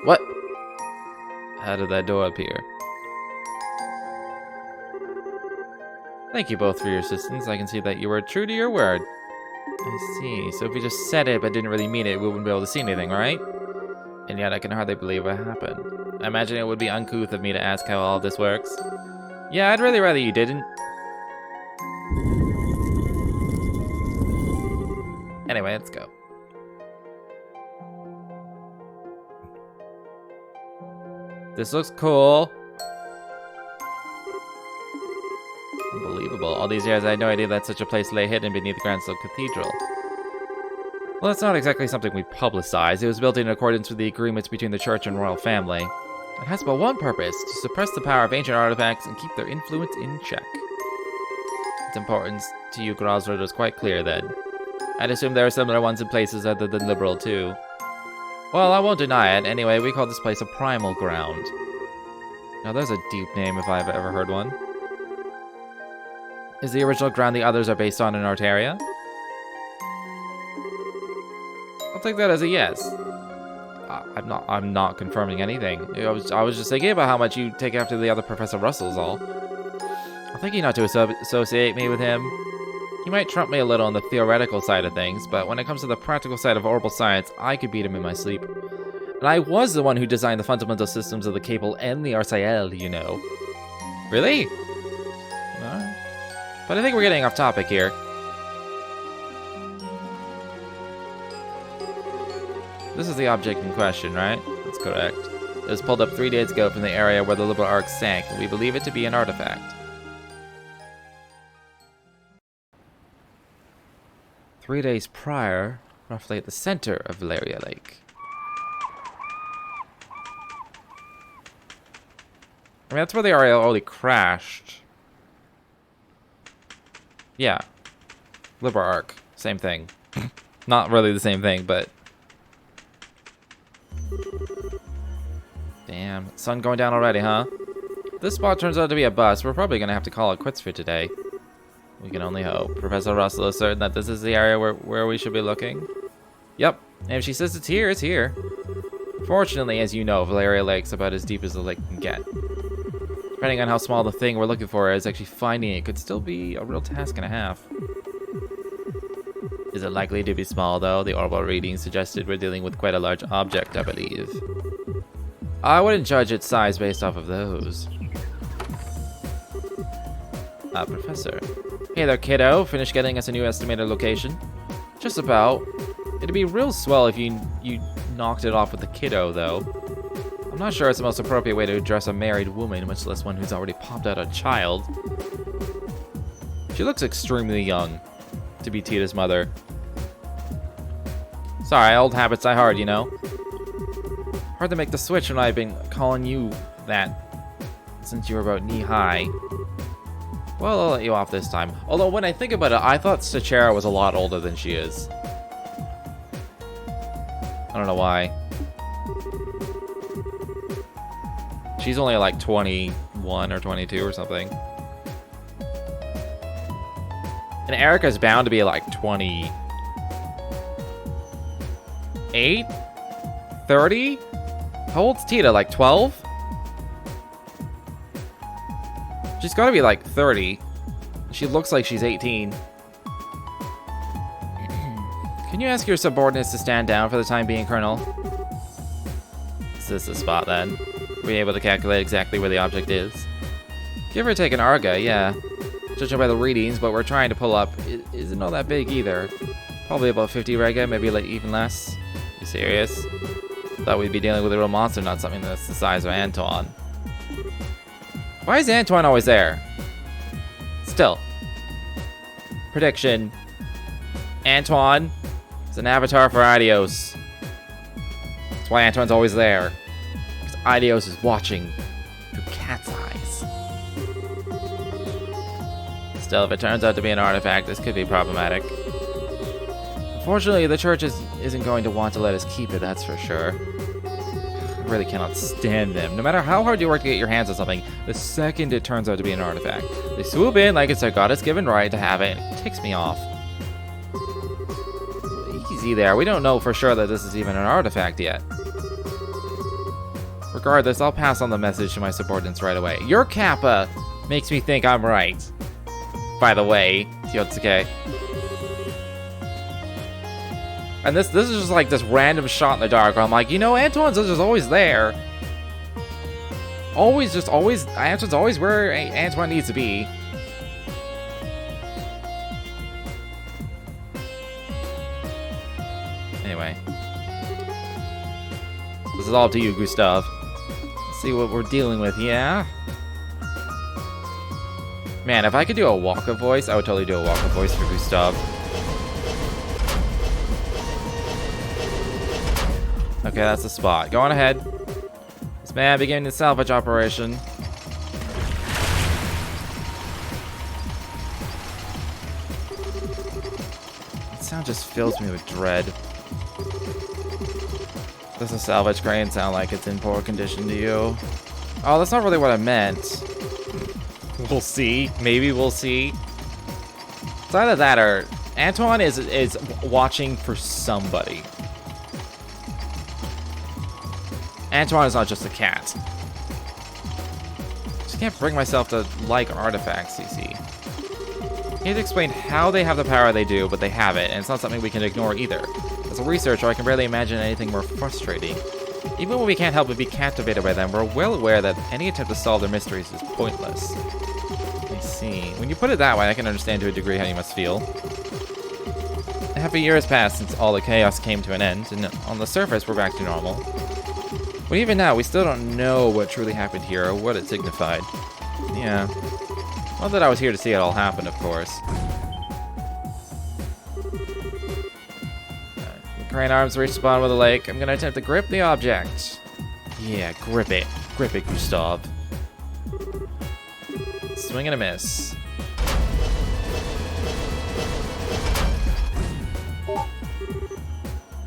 What? How did that door appear? Thank you both for your assistance. I can see that you were true to your word. I see. So if we just said it but didn't really mean it, we wouldn't be able to see anything, right? And yet I can hardly believe what happened. I imagine it would be uncouth of me to ask how all this works. Yeah, I'd really rather you didn't. Anyway, let's go. This looks cool. Unbelievable. All these years I had no idea that such a place lay hidden beneath the Grand Slope Cathedral. Well, it's not exactly something we publicize. It was built in accordance with the agreements between the church and royal family. It has but one purpose, to suppress the power of ancient artifacts and keep their influence in check. Its importance to you Grosrud was quite clear then. I'd assume there are similar ones in places other than Liberal too. Well, I won't deny it. Anyway, we call this place a primal ground. Now there's a deep name if I've ever heard one. Is the original ground the others are based on in Artaria? I'll take that as a yes. I'm not confirming anything. I was just thinking about how much you take after the other Professor Russell's all. I'm thinking not to associate me with him. He might trump me a little on the theoretical side of things, but when it comes to the practical side of orbital science, I could beat him in my sleep. And I was the one who designed the fundamental systems of the cable and the RCL, you know. Really? Alright. But I think we're getting off topic here. This is the object in question, right? That's correct. It was pulled up 3 days ago from the area where the Liberal Ark sank, and we believe it to be an artifact. 3 days prior, roughly at the center of Valeria Lake. I mean, that's where the Ariel only crashed. Yeah. Liberal Ark. Same thing. Not really the same thing, but... Damn. Sun going down already, huh? If this spot turns out to be a bust, we're probably going to have to call it quits for today. We can only hope. Professor Russell is certain that this is the area where we should be looking. Yep. And if she says it's here, it's here. Fortunately, as you know, Valeria Lake's about as deep as the lake can get. Depending on how small the thing we're looking for is, actually finding it could still be a real task and a half. Is it likely to be small, though? The orbital reading suggested we're dealing with quite a large object, I believe. I wouldn't judge its size based off of those. Professor. Hey there, kiddo. Finished getting us a new estimated location? Just about. It'd be real swell if you knocked it off with the kiddo, though. I'm not sure it's the most appropriate way to address a married woman, much less one who's already popped out a child. She looks extremely young to be Tita's mother. Sorry, old habits die hard, you know? Hard to make the switch when I've been calling you that since you were about knee-high. Well, I'll let you off this time. Although, when I think about it, I thought Sachera was a lot older than she is. I don't know why. She's only like 21 or 22 or something. And Erica's bound to be like 28? 30? How old's Tita? Like 12? She's gotta be like 30. She looks like she's 18. Can you ask your subordinates to stand down for the time being, Colonel? Is this the spot then? Were you able to calculate exactly where the object is? Give or take an Arga, yeah. Judging by the readings, what we're trying to pull up isn't all that big either. Probably about 50 Rega, maybe like even less. You serious? Thought we'd be dealing with a real monster, not something that's the size of Antoine. Why is Antoine always there? Still. Prediction. Antoine is an avatar for Adios. That's why Antoine's always there. Because Adios is watching through cat's eyes. Still, if it turns out to be an artifact, this could be problematic. Unfortunately, the church isn't going to want to let us keep it, that's for sure. I really cannot stand them. No matter how hard you work to get your hands on something, the second it turns out to be an artifact, they swoop in like it's their goddess-given right to have it, and it ticks me off. Easy there, we don't know for sure that this is even an artifact yet. Regardless, I'll pass on the message to my subordinates right away. Your Kappa makes me think I'm right. By the way, Yotsuke. And this is just like this random shot in the dark where I'm like, you know, Antoine's just always there. Antoine's always where Antoine needs to be. Anyway. This is all up to you, Gustav. Let's see what we're dealing with, yeah? Man, if I could do a Waka voice, I would totally do a Waka voice for Gustav. Okay, that's the spot. Go on ahead. This man beginning the salvage operation. That sound just fills me with dread. Does a salvage crane sound like it's in poor condition to you? Oh, that's not really what I meant. We'll see. Maybe we'll see. It's either that or Antoine is watching for somebody. Antoine is not just a cat. Just can't bring myself to like artifacts, you see. Can't explain how they have the power they do, but they have it, and it's not something we can ignore either. As a researcher, I can barely imagine anything more frustrating. Even when we can't help but be captivated by them, we're well aware that any attempt to solve their mysteries is pointless. I see. When you put it that way, I can understand to a degree how you must feel. Half a year has passed since all the chaos came to an end, and on the surface, we're back to normal. But even now, we still don't know what truly happened here or what it signified. Yeah. Not that I was here to see it all happen, of course. Crane arms respawn with the lake. I'm gonna attempt to grip the object. Yeah, grip it. Grip it, Gustav. Swing and a miss.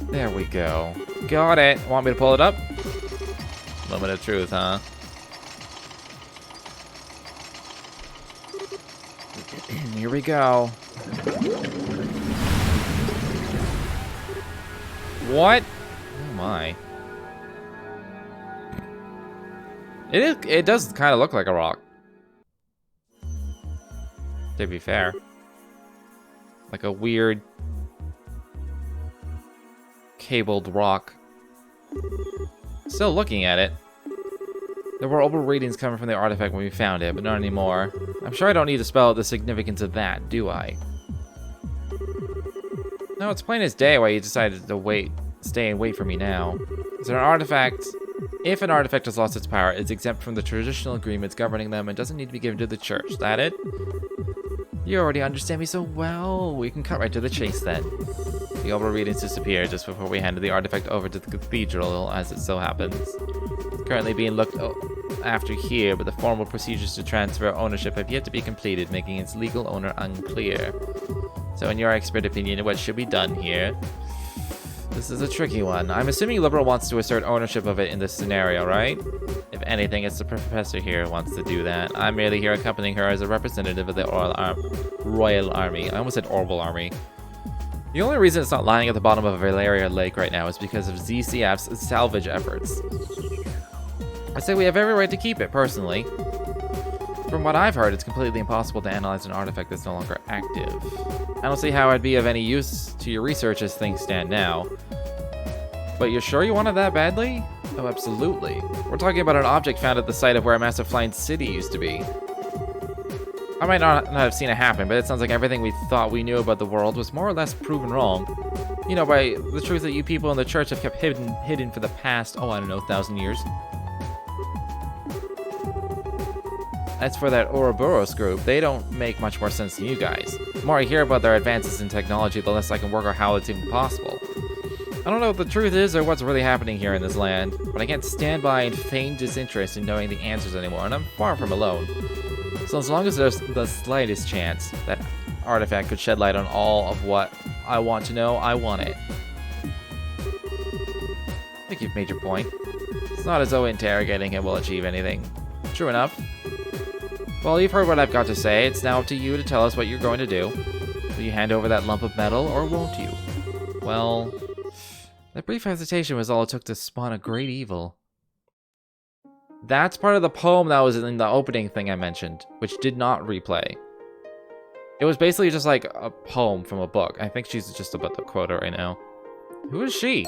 There we go. Got it. Want me to pull it up? Moment of truth, huh? Here we go. What? Oh my. It does kind of look like a rock. To be fair. Like a weird cabled rock. Still looking at it. There were over readings coming from the artifact when we found it, but not anymore. I'm sure I don't need to spell out the significance of that, do I? No, it's plain as day why you decided to stay and wait for me now. Is there an artifact? If an artifact has lost its power, it's exempt from the traditional agreements governing them and doesn't need to be given to the church. That it? You already understand me so well. We can cut right to the chase then. The over readings disappeared just before we handed the artifact over to the cathedral, as it so happens. It's currently being looked after here, but the formal procedures to transfer ownership have yet to be completed, making its legal owner unclear. So in your expert opinion, what should be done here? This is a tricky one. I'm assuming Liberal wants to assert ownership of it in this scenario, right? If anything, it's the professor here who wants to do that. I'm merely here accompanying her as a representative of the Royal Army. I almost said Orbital Army. The only reason it's not lying at the bottom of a Valeria lake right now is because of ZCF's salvage efforts. I say we have every right to keep it, personally. From what I've heard, it's completely impossible to analyze an artifact that's no longer active. I don't see how it'd be of any use to your research as things stand now. But you're sure you want it that badly? Oh, absolutely. We're talking about an object found at the site of where a massive flying city used to be. I might not have seen it happen, but it sounds like everything we thought we knew about the world was more or less proven wrong. You know, by the truth that you people in the church have kept hidden for the past, oh, I don't know, 1,000 years. As for that Ouroboros group, they don't make much more sense than you guys. The more I hear about their advances in technology, the less I can work out how it's even possible. I don't know what the truth is or what's really happening here in this land, but I can't stand by and feign disinterest in knowing the answers anymore, and I'm far from alone. So as long as there's the slightest chance that artifact could shed light on all of what I want to know, I want it. I think you've made your point. It's not as though interrogating him will achieve anything. True enough. Well, you've heard what I've got to say. It's now up to you to tell us what you're going to do. Will you hand over that lump of metal, or won't you? Well, that brief hesitation was all it took to spawn a great evil. That's part of the poem that was in the opening thing I mentioned, which did not replay. It was basically just like a poem from a book. I think she's just about to quote it right now. Who is she?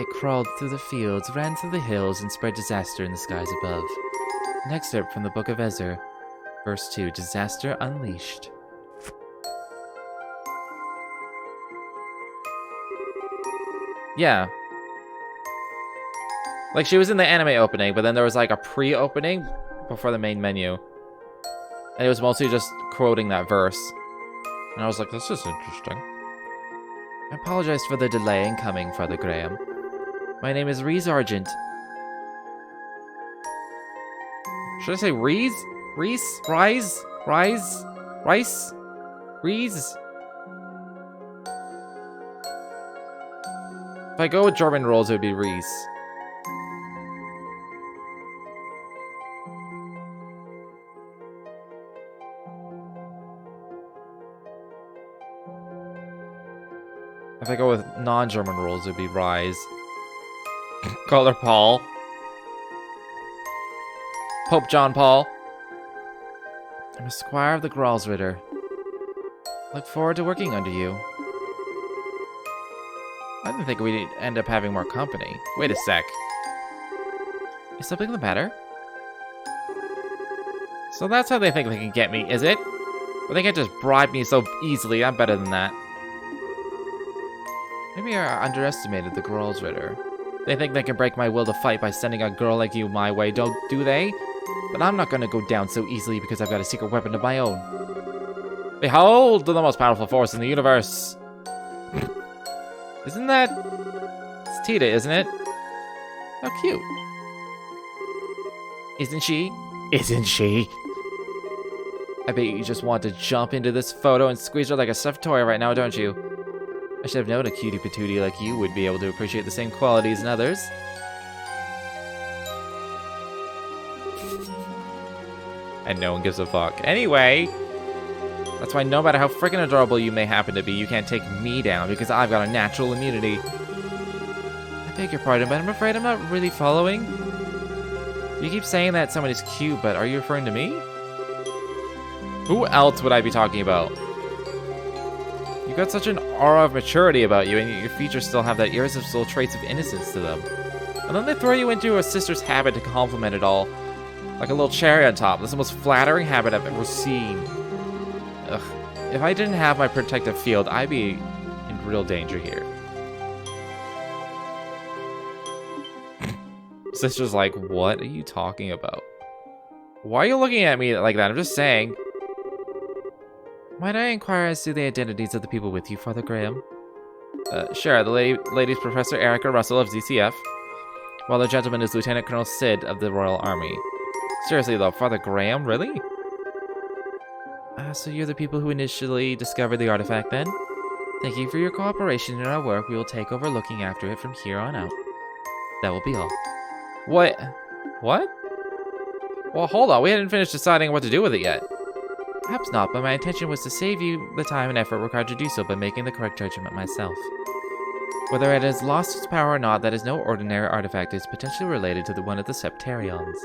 It crawled through the fields, ran through the hills, and spread disaster in the skies above. An excerpt from the Book of Ezra, verse 2, Disaster Unleashed. Yeah. Like, she was in the anime opening, but then there was like a pre-opening before the main menu. And it was mostly just quoting that verse. And I was like, this is interesting. I apologize for the delay in coming, Father Graham. My name is Reese Argent. Should I say Reese? Reese? Rise? Rise? Rice? Reese? If I go with German rules, it would be Reese. If I go with non-German rules, it would be Rise. Call her Paul. Pope John Paul. I'm a squire of the Gralsritter. Look forward to working under you. I didn't think we'd end up having more company. Wait a sec. Is something the matter? So that's how they think they can get me, is it? But they can't just bribe me so easily. I'm better than that. Maybe I underestimated the Gralsritter. They think they can break my will to fight by sending a girl like you my way, do they? But I'm not gonna go down so easily because I've got a secret weapon of my own. Behold the most powerful force in the universe! Isn't that... It's Tita, isn't it? How cute. Isn't she? Isn't she? I bet you just want to jump into this photo and squeeze her like a stuffed toy right now, don't you? I should have known a cutie patootie like you would be able to appreciate the same qualities in others. And no one gives a fuck. Anyway, that's why no matter how freaking adorable you may happen to be, you can't take me down because I've got a natural immunity. I beg your pardon, but I'm afraid I'm not really following. You keep saying that someone is cute, but are you referring to me? Who else would I be talking about? You've got such an aura of maturity about you, and your features still have that irresistible traits of innocence to them. And then they throw you into a sister's habit to compliment it all. Like a little cherry on top. That's the most flattering habit I've ever seen. Ugh. If I didn't have my protective field, I'd be in real danger here. Sister's like, what are you talking about? Why are you looking at me like that? I'm just saying. Might I inquire as to the identities of the people with you, Father Graham? Sure, the lady's Professor Erica Russell of ZCF, while the gentleman is Lieutenant Colonel Sid of the Royal Army. Seriously though, Father Graham, really? So you're the people who initially discovered the artifact then? Thank you for your cooperation in our work. We will take over looking after it from here on out. That will be all. What? What? Well, hold on, we hadn't finished deciding what to do with it yet. Perhaps not, but my intention was to save you the time and effort required to do so by making the correct judgment myself. Whether it has lost its power or not, that is no ordinary artifact. It is potentially related to the one of the Septarions.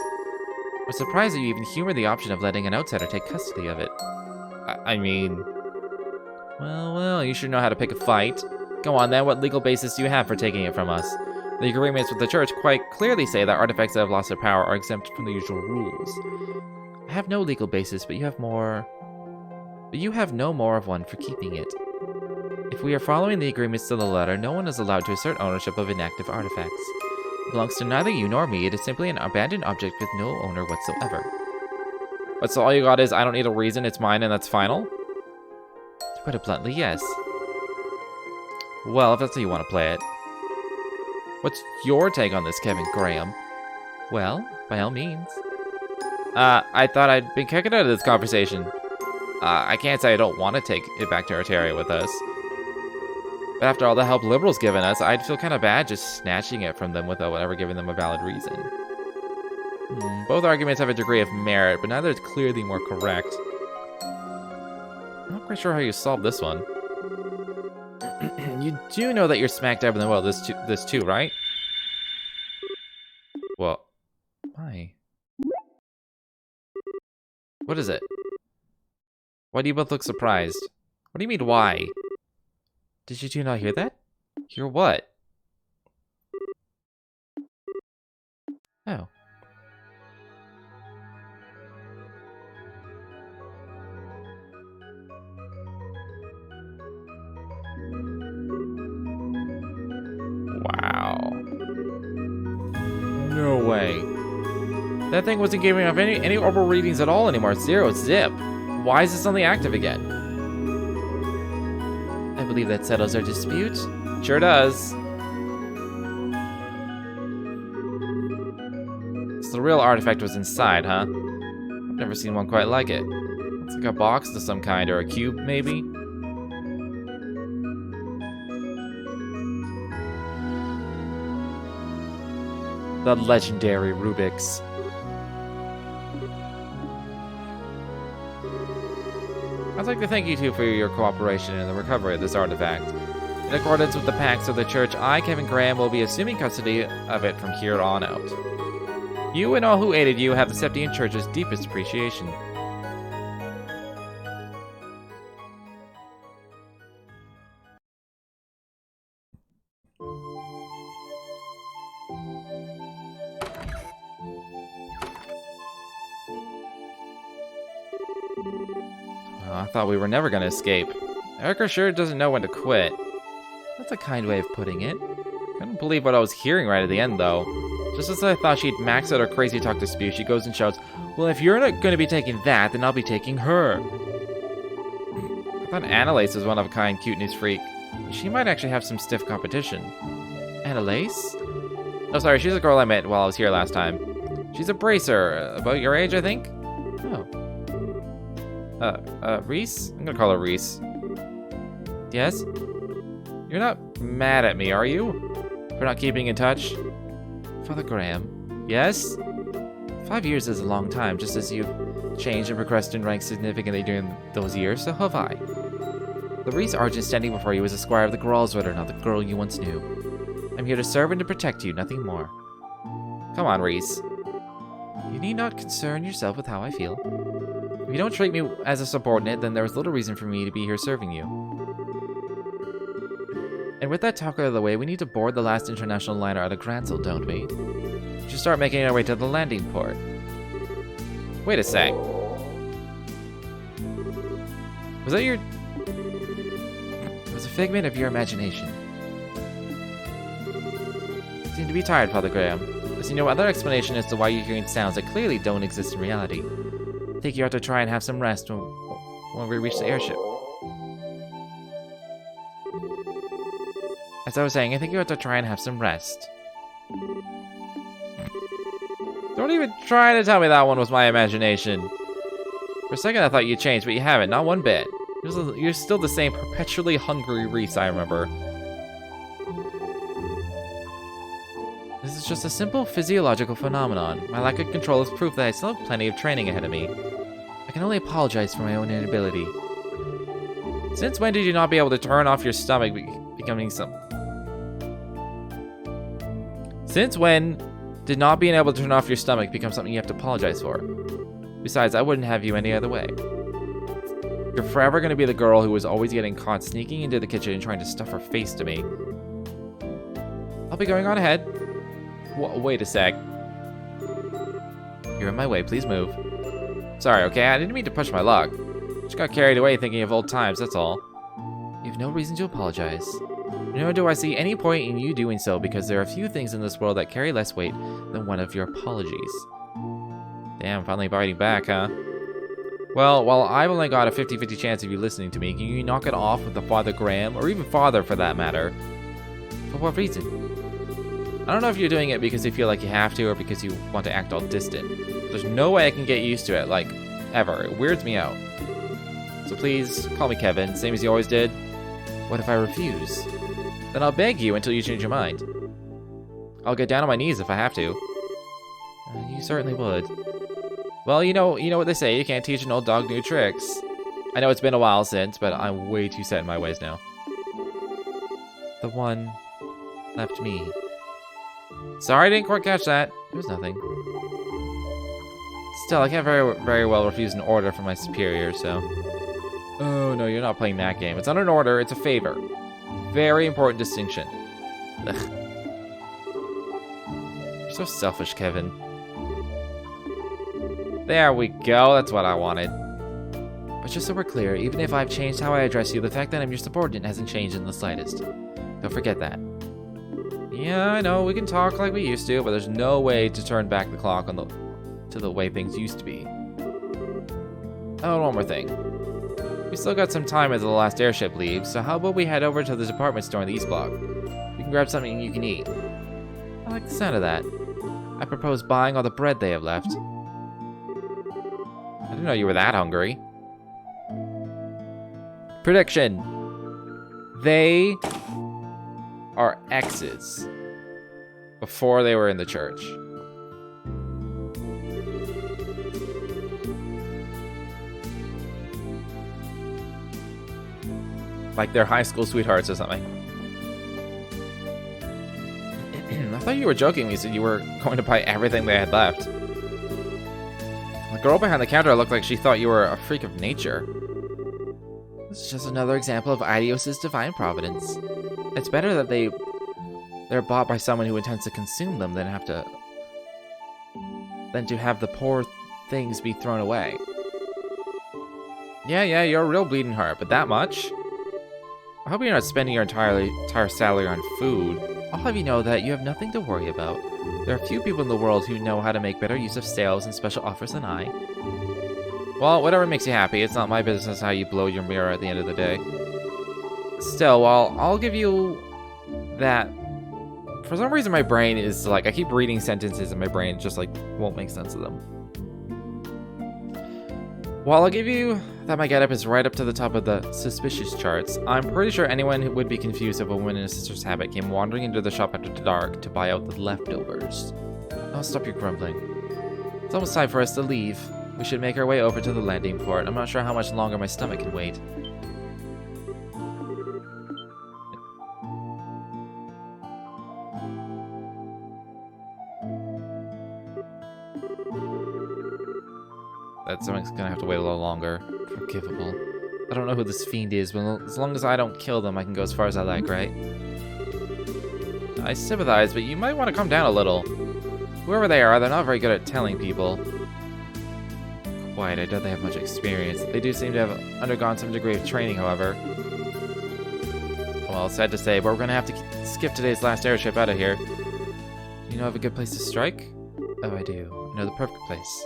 I'm surprised that you even humored the option of letting an outsider take custody of it. I mean... Well, you should know how to pick a fight. Go on then, what legal basis do you have for taking it from us? The agreements with the church quite clearly say that artifacts that have lost their power are exempt from the usual rules. I have no legal basis, but you have more... But you have no more of one for keeping it. If we are following the agreements to the letter, no one is allowed to assert ownership of inactive artifacts. It belongs to neither you nor me. It is simply an abandoned object with no owner whatsoever. But so all you got is, I don't need a reason, it's mine and that's final? To put it bluntly, yes. Well, if that's how you want to play it. What's your take on this, Kevin Graham? Well, by all means. I thought I'd been kicked out of this conversation. I can't say I don't want to take it back to Arteria with us. But after all the help Liberal's given us, I'd feel kind of bad just snatching it from them without ever giving them a valid reason. Both arguments have a degree of merit, but neither is clearly more correct. I'm not quite sure how you solve this one. You do know that you're smack dab in the middle of this too, right? Well, why? What is it? Why do you both look surprised? What do you mean, why? Did you two not hear that? Hear what? Oh. Wow. No way. That thing wasn't giving off any orbital readings at all anymore. Zero, zip. Why is this suddenly active again? I believe that settles our dispute. Sure does. So the real artifact was inside, huh? I've never seen one quite like it. Looks like a box of some kind, or a cube, maybe? The legendary Rubik's. I'd like to thank you two for your cooperation in the recovery of this artifact. In accordance with the pacts of the church, I, Kevin Graham, will be assuming custody of it from here on out. You and all who aided you have the Septian Church's deepest appreciation. I thought we were never gonna escape. Erica sure doesn't know when to quit. That's a kind way of putting it. Couldn't believe what I was hearing right at the end, though. Just as I thought she'd maxed out her crazy talk dispute, she goes and shouts, "Well, if you're not gonna be taking that, then I'll be taking her." I thought Annalise was one of a kind cuteness freak. She might actually have some stiff competition. Annalise? Oh, sorry, she's a girl I met while I was here last time. She's a bracer, about your age, I think? Oh. Reese? I'm gonna call her Reese. Yes? You're not mad at me, are you? For not keeping in touch? Father Graham. Yes? 5 years is a long time, just as you've changed and progressed in rank significantly during those years, so have I. The Reese Argent standing before you is a squire of the Gralsritter, not the girl you once knew. I'm here to serve and to protect you, nothing more. Come on, Reese. You need not concern yourself with how I feel. If you don't treat me as a subordinate, then there is little reason for me to be here serving you. And with that talk out of the way, we need to board the last international liner out of Gransel, don't we? We should start making our way to the landing port. Wait a sec. Was that your... It was a figment of your imagination. You seem to be tired, Father Graham. I see no other explanation as to why you're hearing sounds that clearly don't exist in reality. I think you ought to try and have some rest when we reach the airship. As I was saying, I think you ought to try and have some rest. Don't even try to tell me that one was my imagination. For a second I thought you changed, but you haven't, not one bit. You're still the same perpetually hungry Reese I remember. This is just a simple physiological phenomenon. My lack of control is proof that I still have plenty of training ahead of me. I can only apologize for my own inability. Since when did you not be able to turn off your stomach becoming some... Since when did not being able to turn off your stomach become something you have to apologize for? Besides, I wouldn't have you any other way. You're forever going to be the girl who was always getting caught sneaking into the kitchen and trying to stuff her face to me. I'll be going on ahead. Wait a sec. You're in my way, please move. Sorry, okay? I didn't mean to push my luck. Just got carried away thinking of old times, that's all. You have no reason to apologize. Nor do I see any point in you doing so, because there are few things in this world that carry less weight than one of your apologies. Damn, finally biting back, huh? Well, while I've only got a 50-50 chance of you listening to me, can you knock it off with the Father Graham, or even Father for that matter? For what reason? I don't know if you're doing it because you feel like you have to or because you want to act all distant. There's no way I can get used to it, like, ever. It weirds me out. So please, call me Kevin, same as you always did. What if I refuse? Then I'll beg you until you change your mind. I'll get down on my knees if I have to. You certainly would. Well, you know what they say, you can't teach an old dog new tricks. I know it's been a while since, but I'm way too set in my ways now. The one left me. Sorry, I didn't quite catch that. It was nothing. Still, I can't very well refuse an order from my superior, so... Oh, no, you're not playing that game. It's not an order, it's a favor. Very important distinction. Ugh. You're so selfish, Kevin. There we go, that's what I wanted. But just so we're clear, even if I've changed how I address you, the fact that I'm your subordinate hasn't changed in the slightest. Don't forget that. Yeah, I know, we can talk like we used to, but there's no way to turn back the clock to the way things used to be. Oh, one more thing. We still got some time as the last airship leaves, so how about we head over to the department store in the East Block? You can grab something you can eat. I like the sound of that. I propose buying all the bread they have left. I didn't know you were that hungry. Prediction. They are exes before they were in the church. Like they're high school sweethearts or something. I thought you were joking when you said you were going to buy everything they had left. The girl behind the counter looked like she thought you were a freak of nature. This is just another example of Idios' divine providence. It's better that they're bought by someone who intends to consume them than to have the poor things be thrown away. Yeah, you're a real bleeding heart, but that much? I hope you're not spending your entire salary on food. I'll have you know that you have nothing to worry about. There are few people in the world who know how to make better use of sales and special offers than I. Well, whatever makes you happy. It's not my business how you blow your mirror at the end of the day. Still, well, I'll give you that. For some reason, my brain is like, I keep reading sentences and my brain just like won't make sense of them. While I'll give you that my getup is right up to the top of the suspicious charts, I'm pretty sure anyone would be confused if a woman in a sister's habit came wandering into the shop after dark to buy out the leftovers. Oh, stop your grumbling. It's almost time for us to leave. We should make our way over to the landing port. I'm not sure how much longer my stomach can wait. That stomach's gonna have to wait a little longer. Forgivable. I don't know who this fiend is, but as long as I don't kill them, I can go as far as I like, right? I sympathize, but you might want to calm down a little. Whoever they are, they're not very good at telling people. Quite, I doubt they have much experience. They do seem to have undergone some degree of training, however. Well, sad to say, but we're gonna have to skip today's last airship out of here. You know of a good place to strike? Oh, I do. I know the perfect place.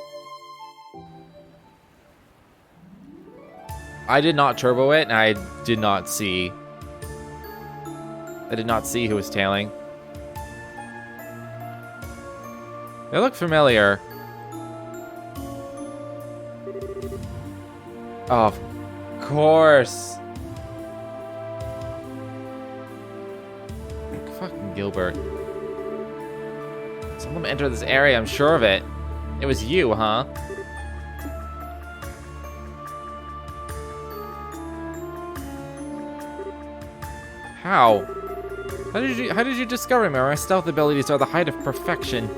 I did not turbo it, and I did not see who was tailing. They look familiar. Oh, of course. Fucking Gilbert. Some of them entered this area, I'm sure of it. It was you, huh? How? How did you discover me? My stealth abilities are the height of perfection.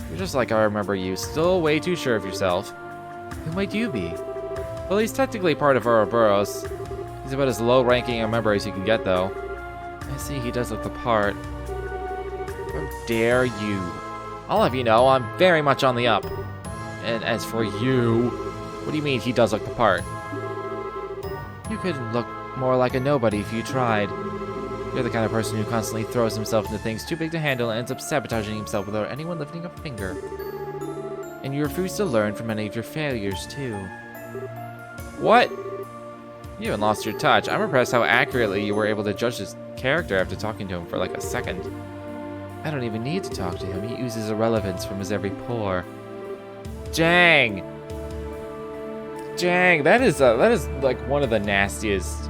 You're just like I remember you, still way too sure of yourself. Who might you be? Well, he's technically part of Ouroboros. He's about as low-ranking a member as you can get, though. I see he does look the part. How dare you? I'll have you know, I'm very much on the up. And as for you, what do you mean he does look the part? You could look more like a nobody if you tried. You're the kind of person who constantly throws himself into things too big to handle and ends up sabotaging himself without anyone lifting a finger. And you refuse to learn from any of your failures, too. What? You haven't lost your touch. I'm impressed how accurately you were able to judge his character after talking to him for like a second. I don't even need to talk to him. He oozes irrelevance from his every pore. Jang! Jang, that is like one of the nastiest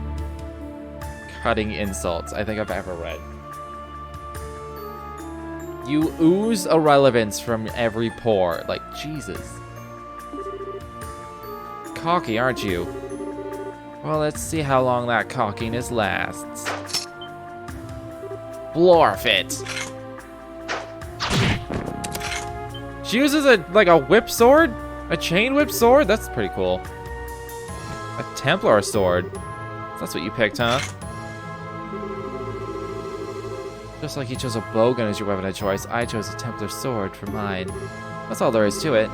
cutting insults I think I've ever read. You ooze irrelevance from every pore. Like, Jesus. Cocky, aren't you? Well, let's see how long that cockiness lasts. Blorf it! She uses a whip sword? A chain whip sword? That's pretty cool. A Templar sword. That's what you picked, huh? Just like you chose a bowgun as your weapon of choice, I chose a Templar sword for mine. That's all there is to it.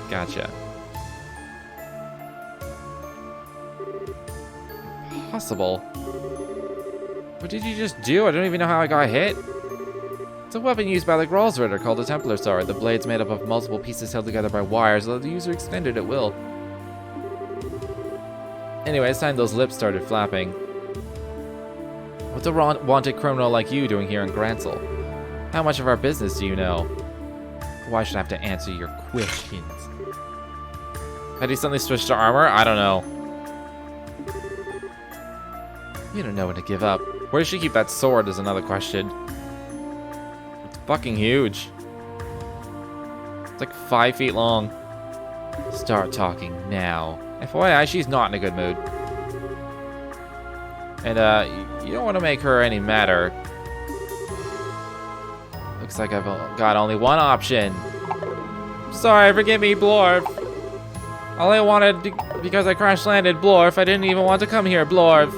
Gotcha. Impossible. What did you just do? I don't even know how I got hit. It's a weapon used by the Gralsritter called a Templar sword. The blade's made up of multiple pieces held together by wires, let the user extend it at will. Anyway, it's time those lips started flapping. What's a wanted criminal like you doing here in Gransel? How much of our business do you know? Why should I have to answer your questions? Had he suddenly switched to armor? I don't know. You don't know when to give up. Where does she keep that sword is another question. It's fucking huge. It's like 5 feet long. Start talking now. FYI, she's not in a good mood. And, you don't want to make her any madder. Looks like I've got only one option. Sorry, forgive me, Blorf. All I wanted, because I crash-landed, Blorf. I didn't even want to come here, Blorf.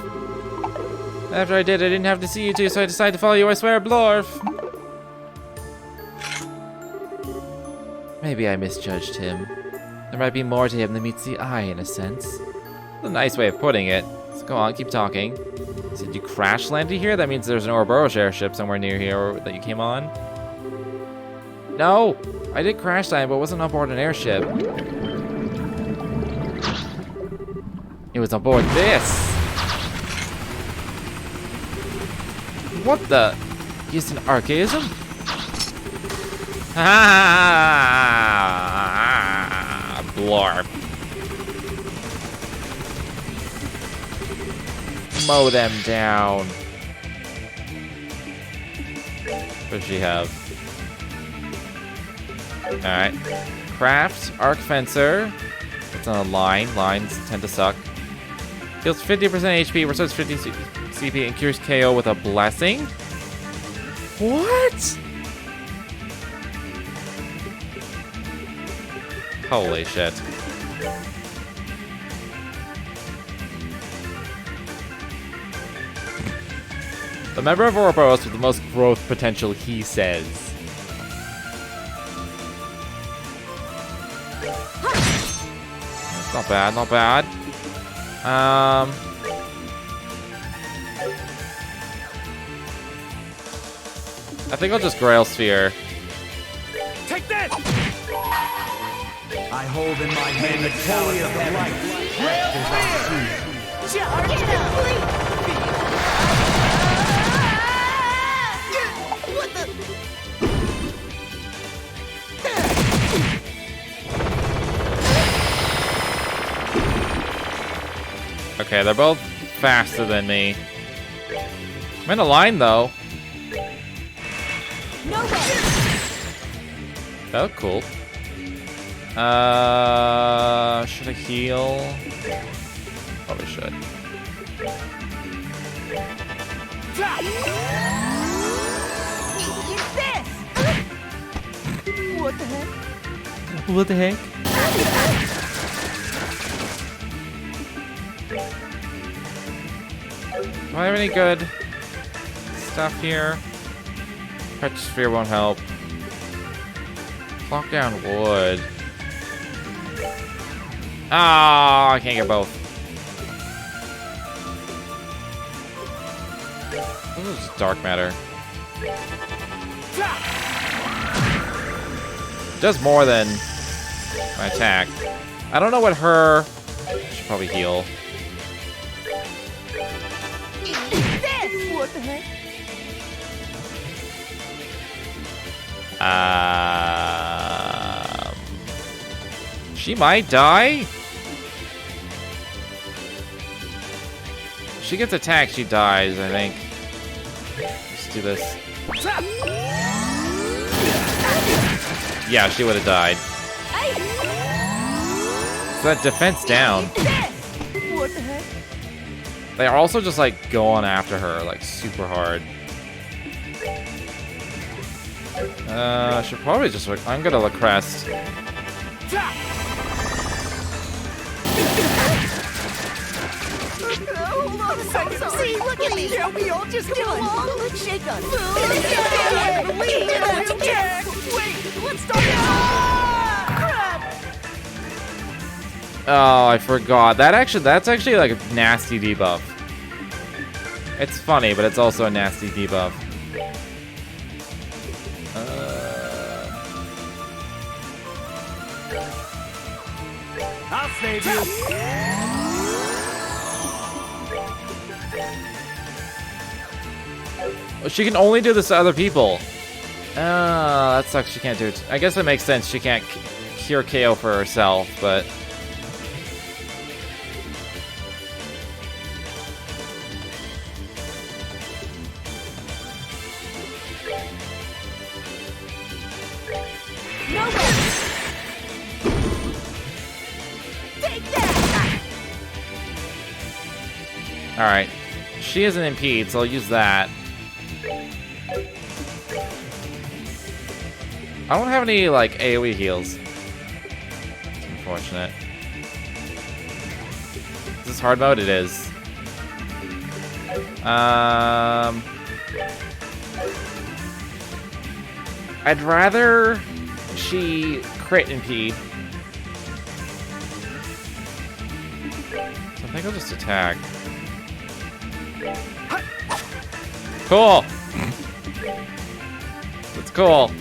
After I did, I didn't have to see you two, so I decided to follow you, I swear, Blorf. Maybe I misjudged him. There might be more to him than meets the eye, in a sense. That's a nice way of putting it. So go on, keep talking. Did you crash landed here? That means there's an Ouroboros airship somewhere near here that you came on. No! I did crash land, but wasn't on board an airship. It was on board this! What the? Used an archaism? Ah, Blarp. Mow them down. What does she have? Alright. Craft, Arc Fencer. It's on a line. Lines tend to suck. Heals 50% HP, restores 50 CP, and cures KO with a blessing? What? Holy shit. The member of Ouroboros with the most growth potential, he says. That's not bad, not bad. I think I'll just Grail Sphere. Take this! I hold in my hand the chalice of light. Charge it up! What the? Okay, they're both faster than me. I'm in a line, though. No way! Oh, cool. Should I heal? Probably should. Eat this! What the heck? What the heck? Do I have any good stuff here? Touch sphere won't help. Lock down wood. Ah, I can't get both. This is just dark matter. Does more than my attack. I don't know what her. I should probably heal. Eat this! What the heck? She might die. She gets attacked, she dies, I think. Let's do this. Yeah, she would have died. So that defense down. What the heck? They are also just like going after her like super hard. Should probably just. I'm gonna look crest. Hold on a second. See, look at me. Can't we all just get along? Let's shake on it. Wait, let's start. Crap. Oh, I forgot. That's actually like a nasty debuff. It's funny, but it's also a nasty debuff. I'll save you. She can only do this to other people. That sucks. She can't do it. I guess it makes sense. She can't cure KO for herself, but. Alright. She has an impede, so I'll use that. I don't have any, like, AoE heals. It's unfortunate. Is this hard mode? It is. I'd rather she crit impede. So I think I'll just attack. Cool. That's cool.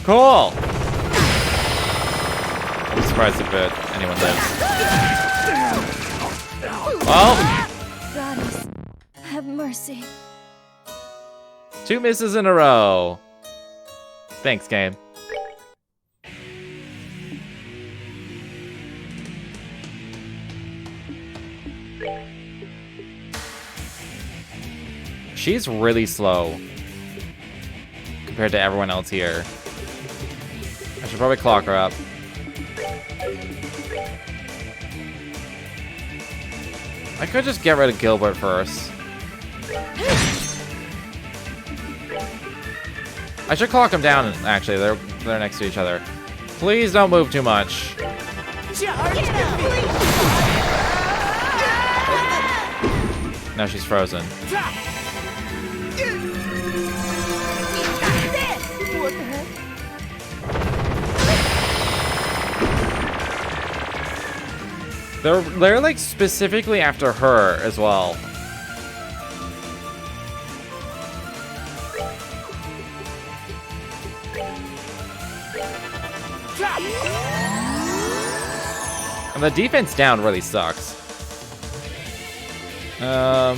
Cool. I'm surprised if anyone lives. Well, Goddess, have mercy. 2 misses in a row. Thanks, game. She's really slow compared to everyone else here. I should probably clock her up. I could just get rid of Gilbert first. I should clock them down, actually. They're next to each other. Please don't move too much. Now she's frozen. What the heck? They're like specifically after her as well. And the defense down really sucks. I'll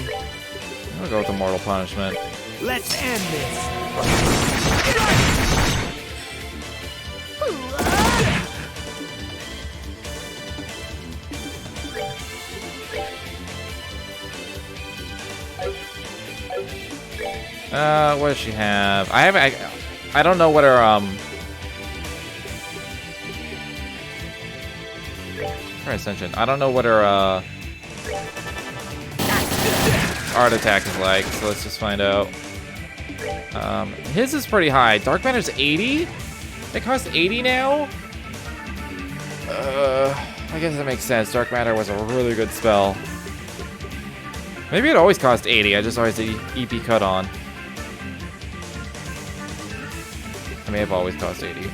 go with the Mortal Punishment. Let's end this. What does she have? I don't know what her her ascension. I don't know what her art attack is like, so let's just find out. His is pretty high. Dark Matter's 80? It costs 80 now? I guess that makes sense. Dark Matter was a really good spell. Maybe it always cost 80. I just always did EP cut on. I may have always cost 80.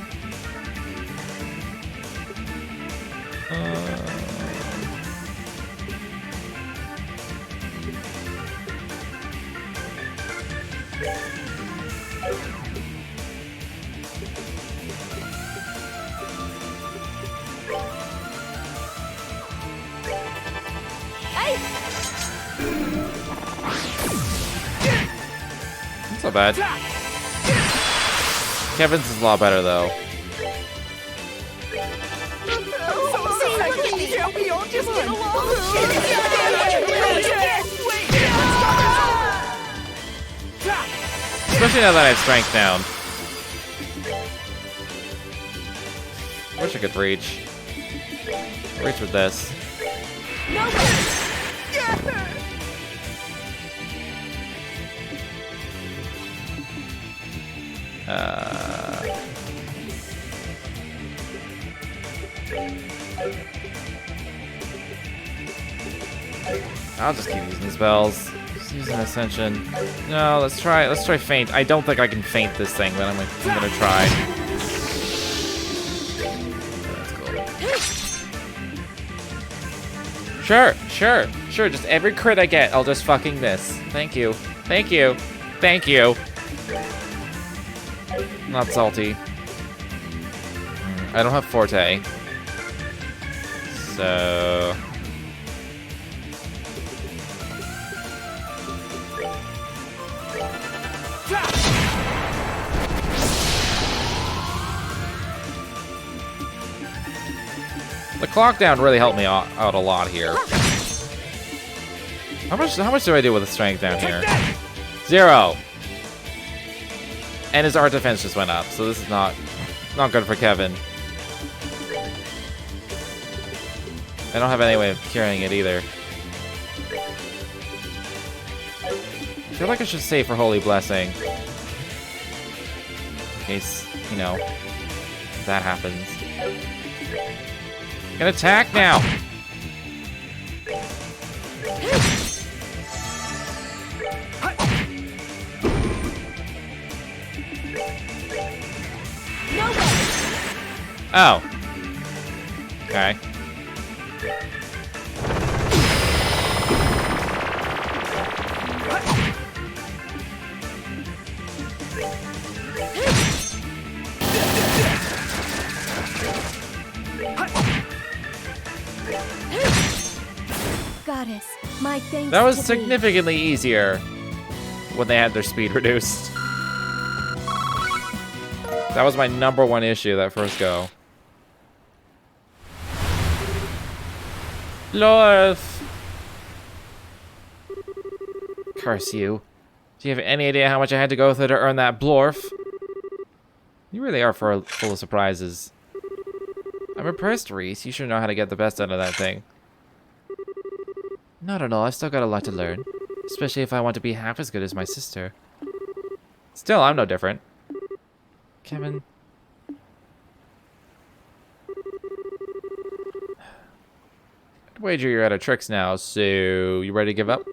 It's not bad. Kevin's is a lot better, though. See, look at me. Can't we all just get along? Especially now that I have strength down. I wish I could reach. Reach with this. I'll just keep using spells. Just using Ascension. No, let's try Feint. I don't think I can feint this thing, but I'm gonna try. That's cool. Sure. Just every crit I get, I'll just fucking miss. Thank you. Not salty. I don't have Forte. So... The clock down really helped me out a lot here. How much do I do with the strength down here? 0. And his art defense just went up, so this is not good for Kevin. I don't have any way of curing it either. I feel like I should save for Holy Blessing. In case, you know, that happens. Can attack now! Oh. Okay. Goddess, my thanks. That was to significantly easier when they had their speed reduced. That was my #1 issue that first go. Lorth! Curse you. Do you have any idea how much I had to go through to earn that blorf? You really are full of surprises. I'm impressed, Reese. You sure know how to get the best out of that thing. Not at all. I've still got a lot to learn. Especially if I want to be half as good as my sister. Still, I'm no different. Kevin... I'd wager you're out of tricks now, so... You ready to give up?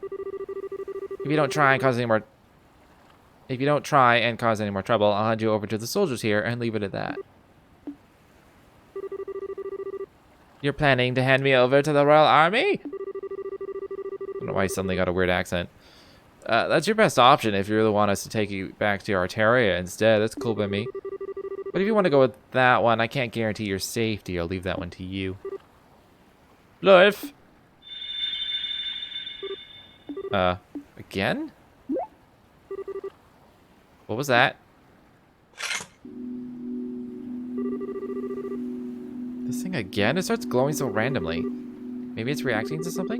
If you don't try and cause any more trouble, I'll hand you over to the soldiers here and leave it at that. You're planning to hand me over to the Royal Army? I don't know why he suddenly got a weird accent. That's your best option if you really want us to take you back to Arteria instead. That's cool by me. But if you want to go with that one, I can't guarantee your safety. I'll leave that one to you. Life. Again? What was that? This thing again? It starts glowing so randomly. Maybe it's reacting to something?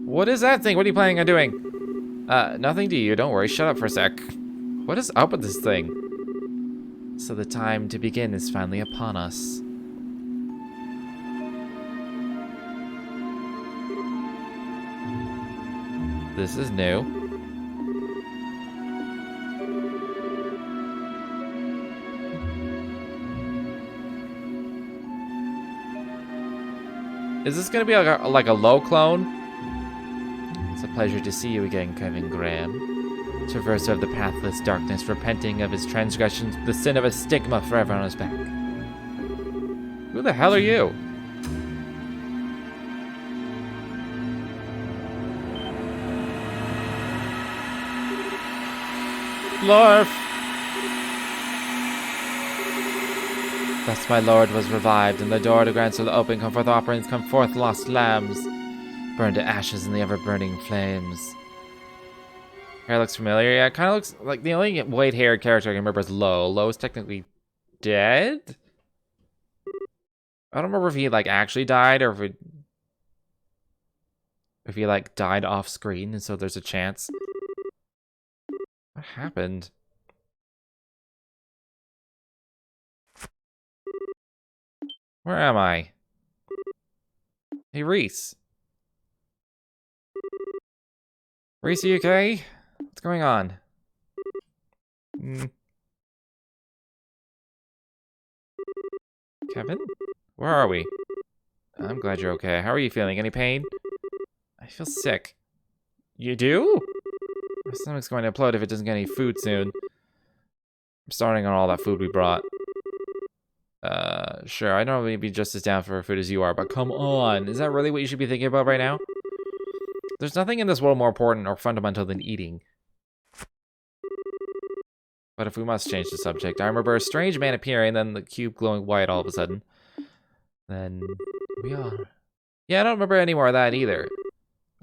What is that thing? What are you planning on doing? Nothing to you. Don't worry. Shut up for a sec. What is up with this thing? So the time to begin is finally upon us. This is new. Is this gonna be like a low clone? It's a pleasure to see you again, Kevin Graham. Traverser of the pathless darkness, repenting of his transgressions, the sin of a stigma forever on his back. Who the hell are you? Lorf! Thus my lord was revived, and the door to Grand Soul open, come forth offerings, come forth lost lambs, burned to ashes in the ever-burning flames. Hair looks familiar. Yeah, it kind of looks like the only white-haired character I can remember is Lo. Lo is technically dead? I don't remember if he, like, actually died or if he, like, died off screen, and so there's a chance. What happened? Where am I? Hey, Reese. Reese, are you okay? What's going on? Kevin? Where are we? I'm glad you're okay. How are you feeling? Any pain? I feel sick. You do? My stomach's going to implode if it doesn't get any food soon. I'm starting on all that food we brought. Sure, I know maybe just as down for food as you are, but come on. Is that really what you should be thinking about right now? There's nothing in this world more important or fundamental than eating. But if we must change the subject, I remember a strange man appearing, then the cube glowing white all of a sudden. Then we are. Yeah, I don't remember any more of that either.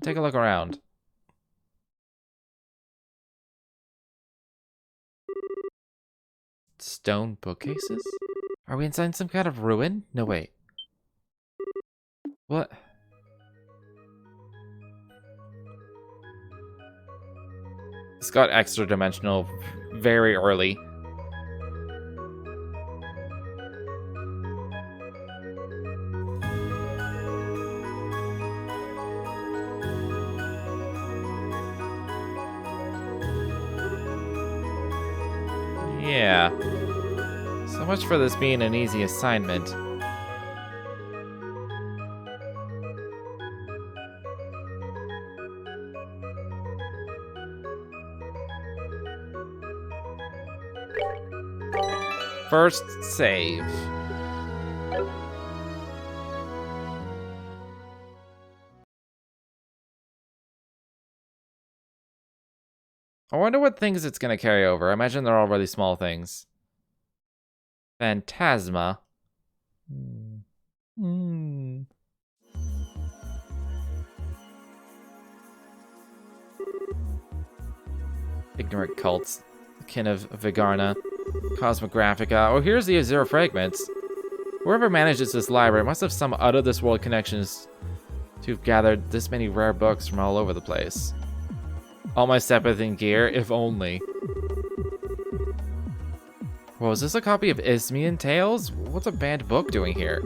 Take a look around. Stone bookcases? Are we inside some kind of ruin? No, wait. What? It's got extra dimensional very early. Yeah. So much for this being an easy assignment. First save. I wonder what things it's gonna carry over. I imagine they're all really small things. Phantasma. Ignorant cults. Kin of Vigarna. Cosmographica. Oh, here's the Azure fragments. Whoever manages this library must have some out-of-this-world connections to have gathered this many rare books from all over the place. All my Sephiroth gear, if only. Whoa, is this a copy of Isthmian Tales? What's a banned book doing here?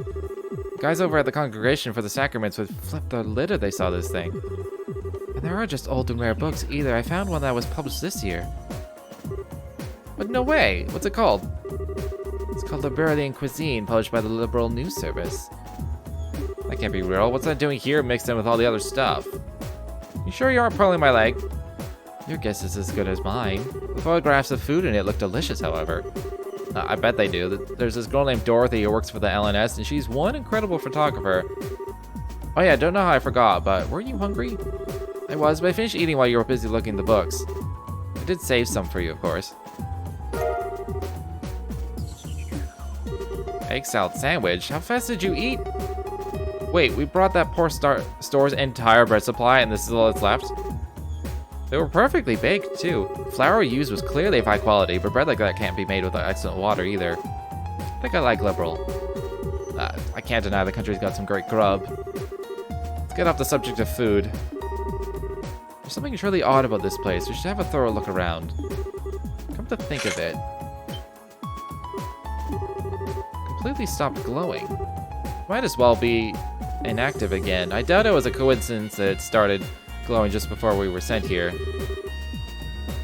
Guys over at the Congregation for the Sacraments would flip the lid if they saw this thing. And there are just old and rare books either. I found one that was published this year. But no way! What's it called? It's called The Berlin Cuisine, published by the Liberal News Service. That can't be real. What's that doing here mixed in with all the other stuff? You sure you aren't pulling my leg? Your guess is as good as mine. The photographs of food in it look delicious, however. I bet they do. There's this girl named Dorothy who works for the LNS, and she's one incredible photographer. Oh yeah, don't know how I forgot, but were you hungry? I was, but I finished eating while you were busy looking at the books. I did save some for you, of course. Egg salad sandwich? How fast did you eat? Wait, we brought that poor store's entire bread supply and this is all that's left? They were perfectly baked, too. Flour used was clearly of high quality, but bread like that can't be made with excellent water either. I think I like Liberal. I can't deny the country's got some great grub. Let's get off the subject of food. There's something truly odd about this place. We should have a thorough look around. Come to think of it. Completely stopped glowing. Might as well be inactive again. I doubt it was a coincidence that it started glowing just before we were sent here.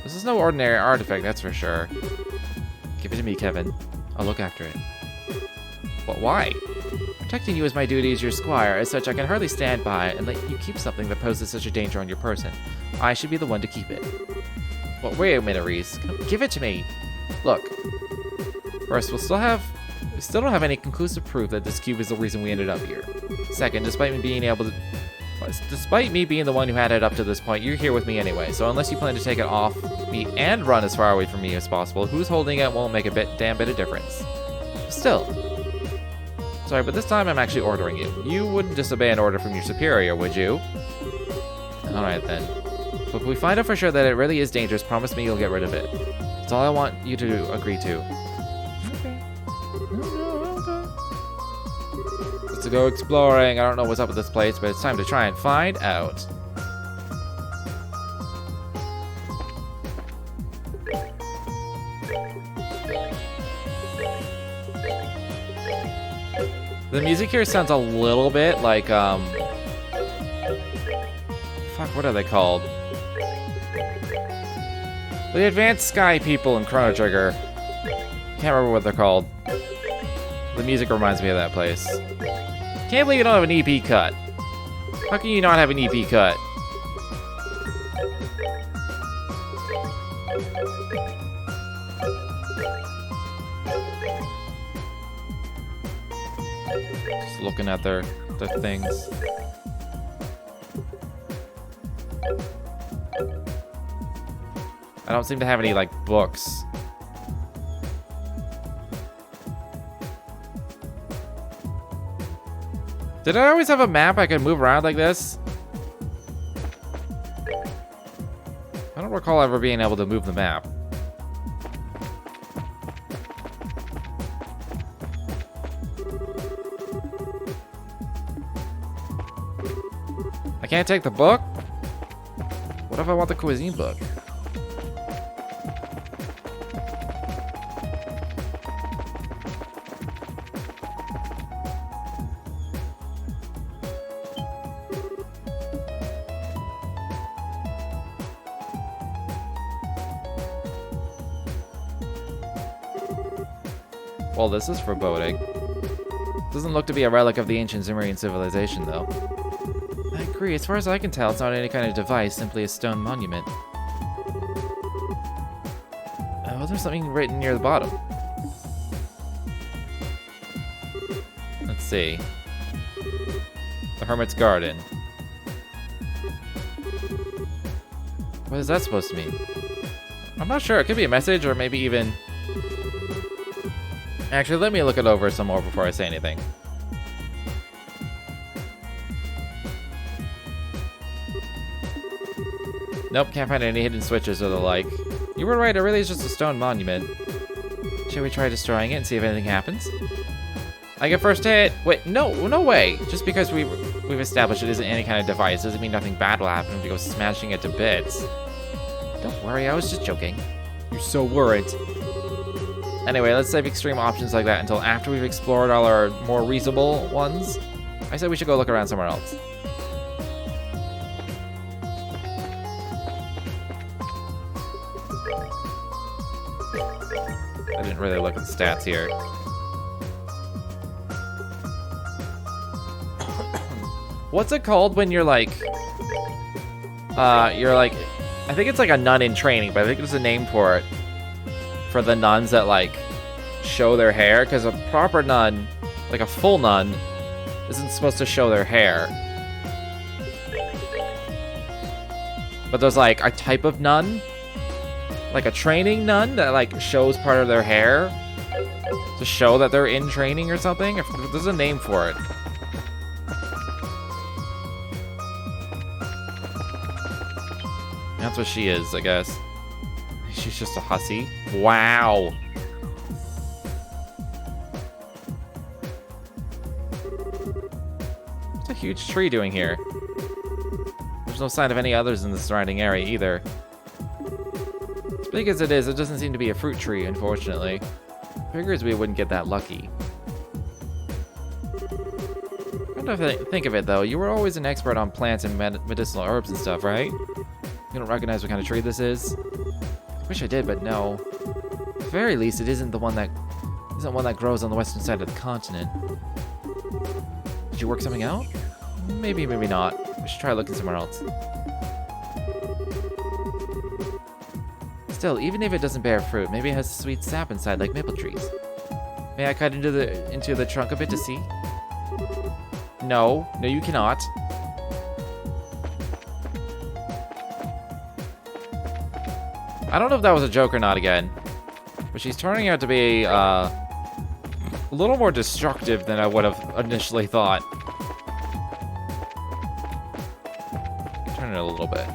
This is no ordinary artifact, that's for sure. Give it to me, Kevin. I'll look after it. But why? Protecting you is my duty as your squire. As such, I can hardly stand by and let you keep something that poses such a danger on your person. I should be the one to keep it. But wait a minute, Reese. Give it to me. Look. First, we still don't have any conclusive proof that this cube is the reason we ended up here. Second, despite me being the one who had it up to this point, you're here with me anyway, so unless you plan to take it off me and run as far away from me as possible, who's holding it won't make a damn bit of difference. Still. Sorry, but this time I'm actually ordering you. You wouldn't disobey an order from your superior, would you? Alright then. But if we find out for sure that it really is dangerous, promise me you'll get rid of it. That's all I want you to agree to. Okay. Let's go exploring. I don't know what's up with this place, but it's time to try and find out. The music here sounds a little bit like, fuck, what are they called? The Advanced Sky people in Chrono Trigger. Can't remember what they're called. The music reminds me of that place. Can't believe you don't have an EP cut. How can you not have an EP cut? Just looking at their things. I don't seem to have any, like, books. Did I always have a map I could move around like this? I don't recall ever being able to move the map. I can't take the book? What if I want the cuisine book? Well, this is foreboding. Doesn't look to be a relic of the ancient Sumerian civilization, though. I agree. As far as I can tell, it's not any kind of device, simply a stone monument. Oh, there's something written near the bottom. Let's see. The Hermit's Garden. What is that supposed to mean? I'm not sure. It could be a message, or maybe even... Actually, let me look it over some more before I say anything. Nope, can't find any hidden switches or the like. You were right, it really is just a stone monument. Shall we try destroying it and see if anything happens? I get first hit! Wait, no way! Just because we've established it isn't any kind of device doesn't mean nothing bad will happen if we go smashing it to bits. Don't worry, I was just joking. You're so worried. Anyway, let's save extreme options like that until after we've explored all our more reasonable ones. I said we should go look around somewhere else. I didn't really look at the stats here. What's it called when you're like, I think it's like a nun in training, but I think there's a name for it. For the nuns that, like, show their hair, because a proper nun, like a full nun, isn't supposed to show their hair. But there's, like, a type of nun, like a training nun, that, like, shows part of their hair to show that they're in training or something. There's a name for it. That's what she is, I guess. She's just a hussy. Wow. What's a huge tree doing here? There's no sign of any others in the surrounding area either. As big as it is, it doesn't seem to be a fruit tree, unfortunately. Figures we wouldn't get that lucky. Come to think of it, though, you were always an expert on plants and medicinal herbs and stuff, right? You don't recognize what kind of tree this is? Wish I did, but no. At the very least, it isn't one that grows on the western side of the continent. Did you work something out? Maybe, maybe not. We should try looking somewhere else. Still, even if it doesn't bear fruit, maybe it has sweet sap inside like maple trees. May I cut into the trunk a bit to see? No, you cannot. I don't know if that was a joke or not again, but she's turning out to be a little more destructive than I would have initially thought. Turn it a little bit.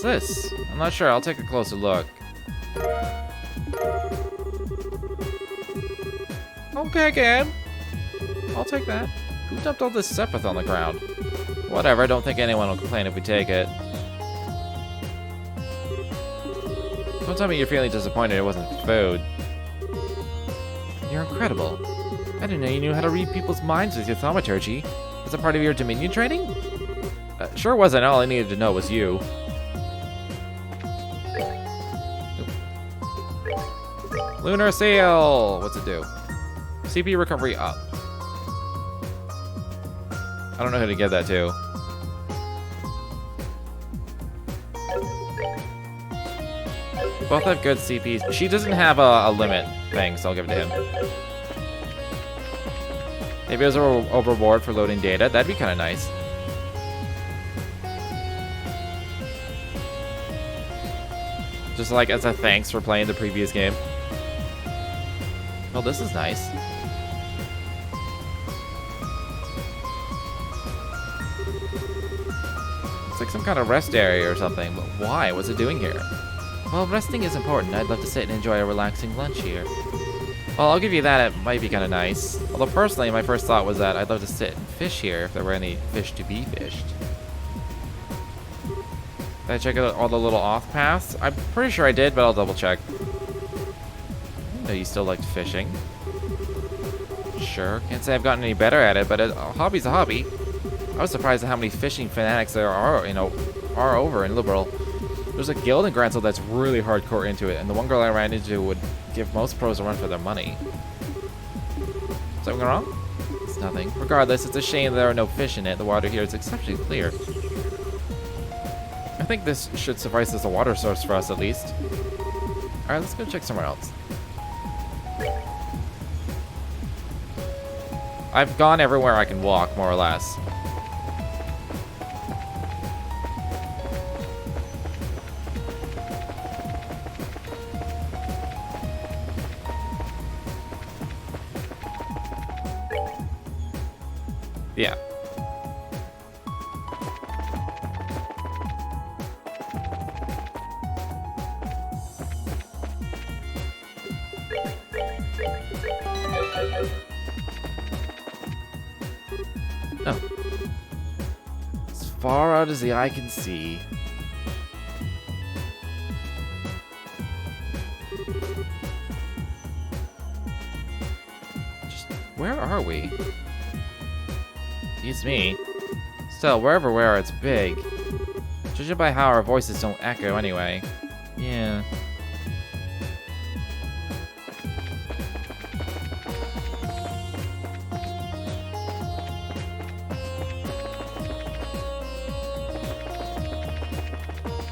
What's this? I'm not sure. I'll take a closer look. Okay, game. I'll take that. Who dumped all this Sepith on the ground? Whatever, I don't think anyone will complain if we take it. Don't tell me you're feeling disappointed it wasn't food. You're incredible. I didn't know you knew how to read people's minds with your thaumaturgy. Was that part of your Dominion training? Sure wasn't. All I needed to know was you. Lunar Seal! What's it do? CP recovery up. I don't know who to give that to. Both have good CPs. She doesn't have a limit thing, so I'll give it to him. Maybe it was a reward for loading data. That'd be kind of nice. Just like as a thanks for playing the previous game. Well, this is nice. It's like some kind of rest area or something, but why? What's it doing here? Well, resting is important. I'd love to sit and enjoy a relaxing lunch here. Well, I'll give you that. It might be kind of nice. Although personally, my first thought was that I'd love to sit and fish here if there were any fish to be fished. Did I check out all the little off paths? I'm pretty sure I did, but I'll double check. No, you still liked fishing. Sure, can't say I've gotten any better at it, but a hobby's a hobby. I was surprised at how many fishing fanatics there are, are over in Liberal. There's a guild in Granzel that's really hardcore into it, and the one girl I ran into would give most pros a run for their money. Something wrong? It's nothing. Regardless, it's a shame there are no fish in it. The water here is exceptionally clear. I think this should suffice as a water source for us, at least. Alright, let's go check somewhere else. I've gone everywhere I can walk, more or less. Yeah. Oh. As far out as the eye can see. Just, where are we? It's me. Still, wherever we are, it's big. Judging by how our voices don't echo anyway. Yeah.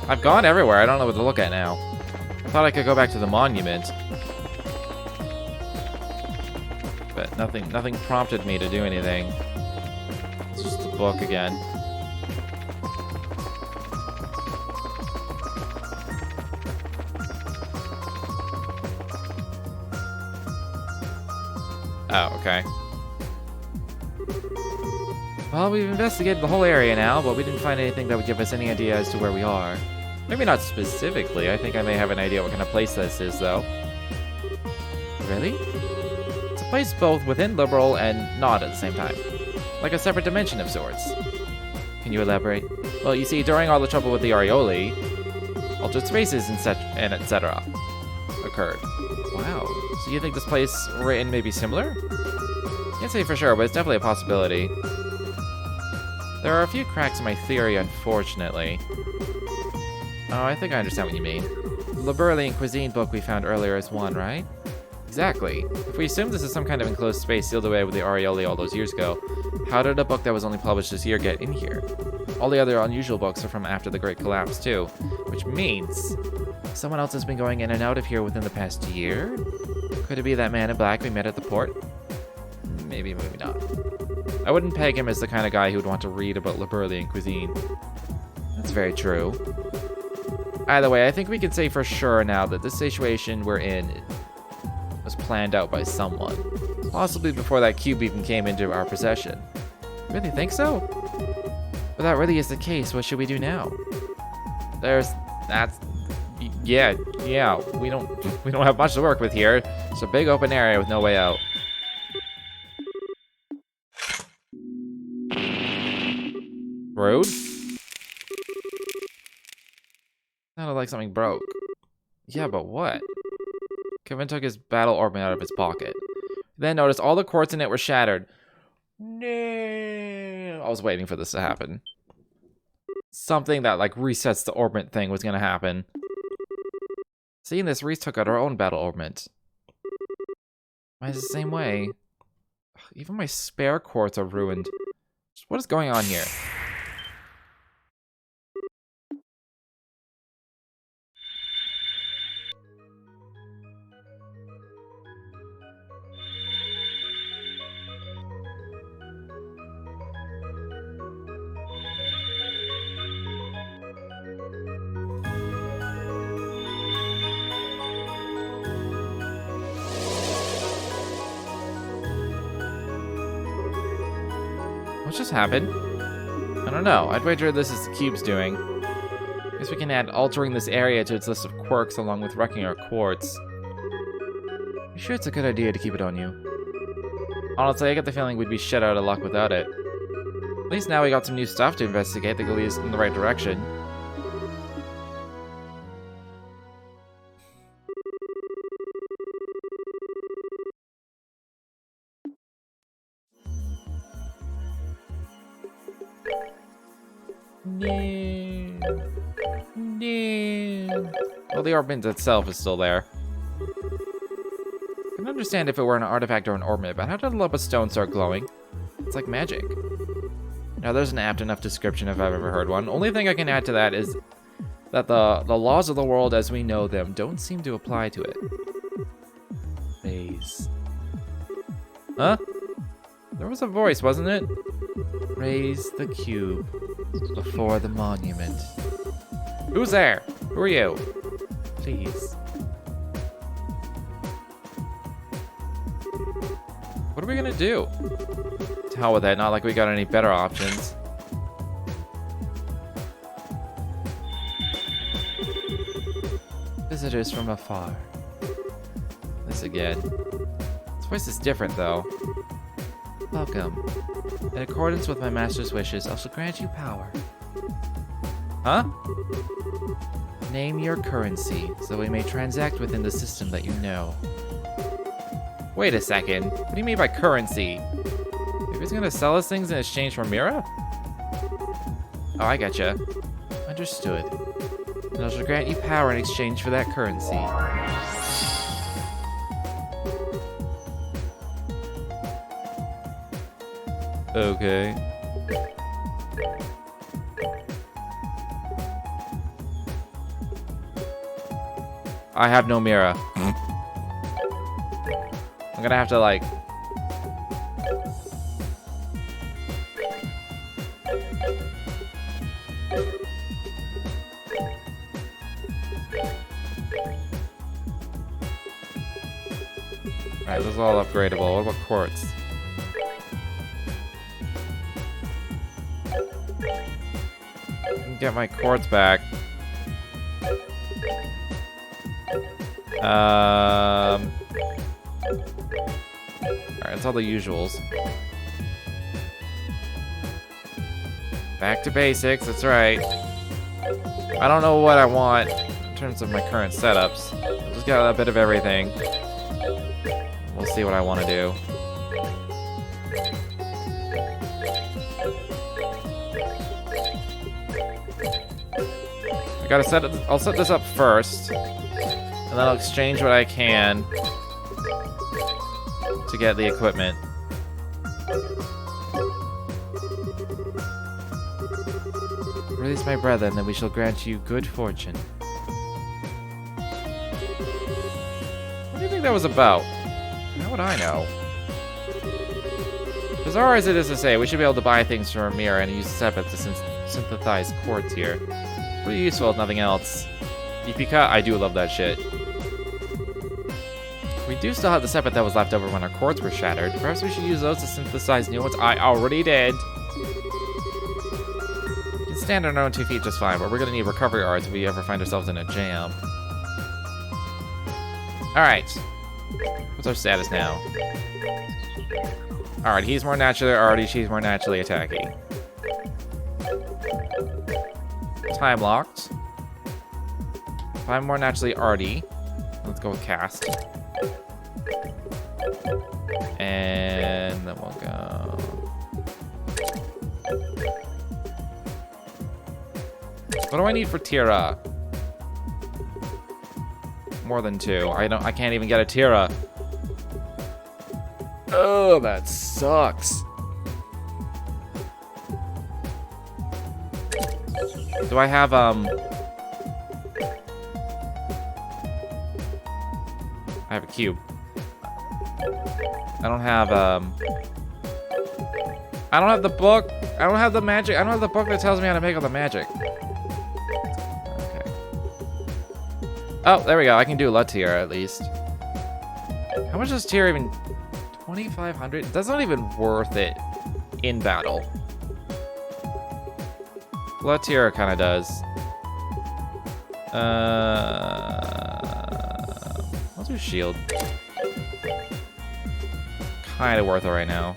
I've gone everywhere. I don't know what to look at now. I thought I could go back to the monument. But nothing prompted me to do anything. It's just the book again. Oh, okay. Well, we've investigated the whole area now, but we didn't find anything that would give us any idea as to where we are. Maybe not specifically. I think I may have an idea what kind of place this is, though. Really? It's a place both within Liberal and not at the same time. Like a separate dimension of sorts. Can you elaborate? Well, you see, during all the trouble with the Arioli, altered spaces and etc. occurred. Wow. So you think this place we're in may be similar? Can't say for sure, but it's definitely a possibility. There are a few cracks in my theory, unfortunately. Oh, I think I understand what you mean. The Liberalian cuisine book we found earlier is one, right? Exactly. If we assume this is some kind of enclosed space sealed away with the Arioli all those years ago, how did a book that was only published this year get in here? All the other unusual books are from after the Great Collapse, too. Which means someone else has been going in and out of here within the past year? Could it be that man in black we met at the port? Maybe, maybe not. I wouldn't peg him as the kind of guy who would want to read about Liberalian cuisine. That's very true. Either way, I think we can say for sure now that this situation we're in was planned out by someone. Possibly before that cube even came into our possession. Really think so? If that really is the case, what should we do now? That's... Yeah, we don't have much to work with here. It's a big open area with no way out. Rude? Sounded like something broke. Yeah, but what? Kevin took his battle ornament out of his pocket. Then noticed all the quartz in it were shattered. No. I was waiting for this to happen. Something that, like, resets the ornament thing was gonna happen. Seeing this, Reese took out her own battle ornament. Mine's the same way. Even my spare quartz are ruined. What is going on here? What just happened? I don't know. I'd wager this is the cube's doing. Guess we can add altering this area to its list of quirks along with wrecking our quartz. You sure it's a good idea to keep it on you? Honestly, I get the feeling we'd be shit out of luck without it. At least now we got some new stuff to investigate that could lead us in the right direction. No. Well, the ornament itself is still there. I can understand if it were an artifact or an ornament, but how did a lump of stone start glowing? It's like magic. Now, there's an apt enough description if I've ever heard one. Only thing I can add to that is that the laws of the world as we know them don't seem to apply to it. Maze. Huh? There was a voice, wasn't it? Raise the cube before the monument. Who's there? Who are you? Please. What are we gonna do? To hell with that, not like we got any better options. Visitors from afar. This again. This voice is different though. Welcome. In accordance with my master's wishes, I shall grant you power. Huh? Name your currency, so we may transact within the system that you know. Wait a second. What do you mean by currency? If he's gonna sell us things in exchange for Mira? Oh, I gotcha. Understood. And I shall grant you power in exchange for that currency. Okay. I have no Mira. I'm gonna have to, like... Alright, this is all upgradable. What about quartz? Get my quartz back. Alright, it's all the usuals. Back to basics, that's right. I don't know what I want in terms of my current setups. I just got a bit of everything. We'll see what I want to do. I gotta set it. I'll set this up first, and then I'll exchange what I can to get the equipment. Release my brethren, then we shall grant you good fortune. What do you think that was about? How would I know? Bizarre as it is to say, we should be able to buy things from Mira and use Sepet to synthesize quartz here. Pretty useful if nothing else. Ypika, I do love that shit. We do still have the Sepet that was left over when our quartz were shattered. Perhaps we should use those to synthesize new ones. I already did. stand on our own 2 feet just fine, but we're gonna need recovery arts if we ever find ourselves in a jam. Alright. What's our status now? Alright, he's more naturally arty, she's more naturally attacky. Time locked. If I'm more naturally arty, let's go with cast. And then we'll go. What do I need for Tira? More than 2. I can't even get a Tira. Oh, that sucks. Do I have I have a cube. I don't have I don't have the book. I don't have the magic. I don't have the book that tells me how to make all the magic. Okay. Oh, there we go. I can do La Tira at least. How much does Tira even? 2,500? That's not even worth it in battle. La Tira kind of does. I'll do shield. Kind of worth it right now.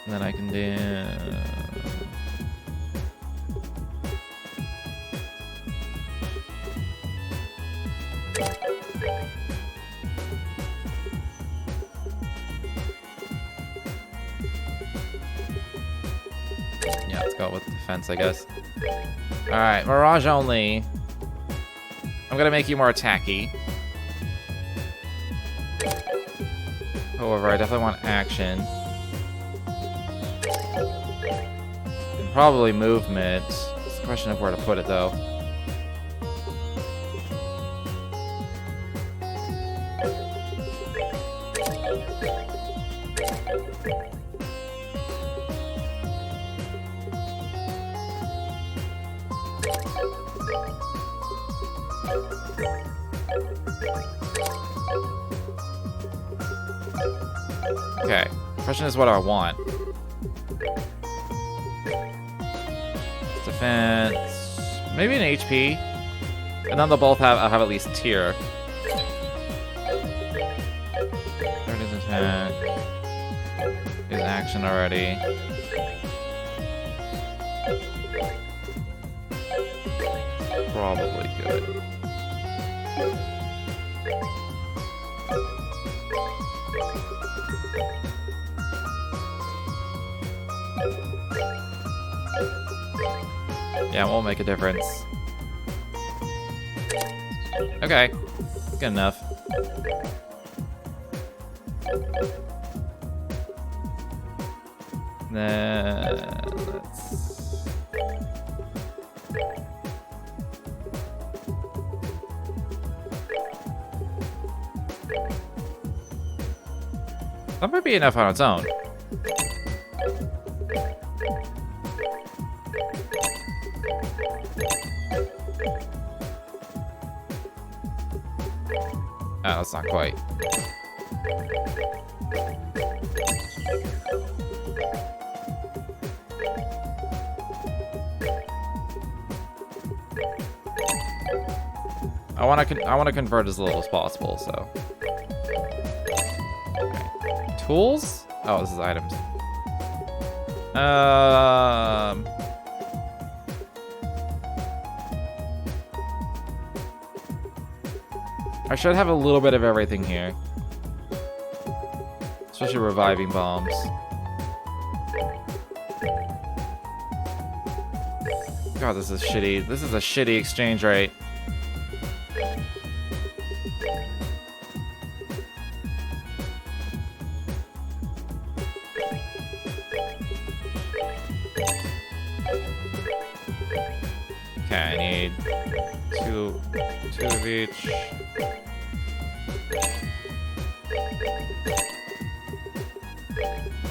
And then I can do. Yeah, let's go with defense, I guess. Alright, Mirage only. I'm gonna make you more attacky. However, I definitely want action. And probably movement. It's a question of where to put it, though. Okay, question is what do I want? Defense, maybe an HP, and then they'll both have. I'll have at least tier. There it is, attack. Is action already. Probably good. Yeah, it won't make a difference. Okay, good enough. Then let's. That might be enough on its own. Oh, that's not quite. I want to convert as little as possible, so. Okay. Tools? Oh, this is items. I should have a little bit of everything here. Especially reviving bombs. God, this is shitty. This is a shitty exchange rate. Okay, I need two of each.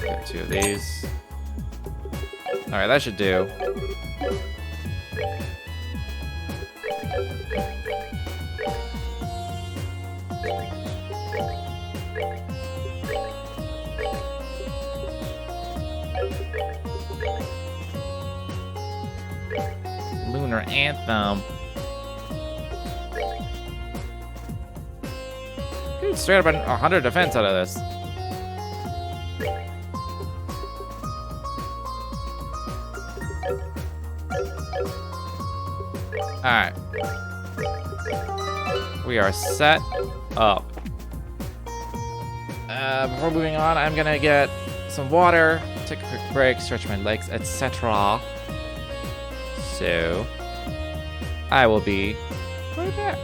Get 2 of these. Alright, that should do. Lunar Anthem. Dude, straight up 100 defense out of this. Alright. We are set up. Before moving on, I'm gonna get some water, take a quick break, stretch my legs, etc. So, I will be right back.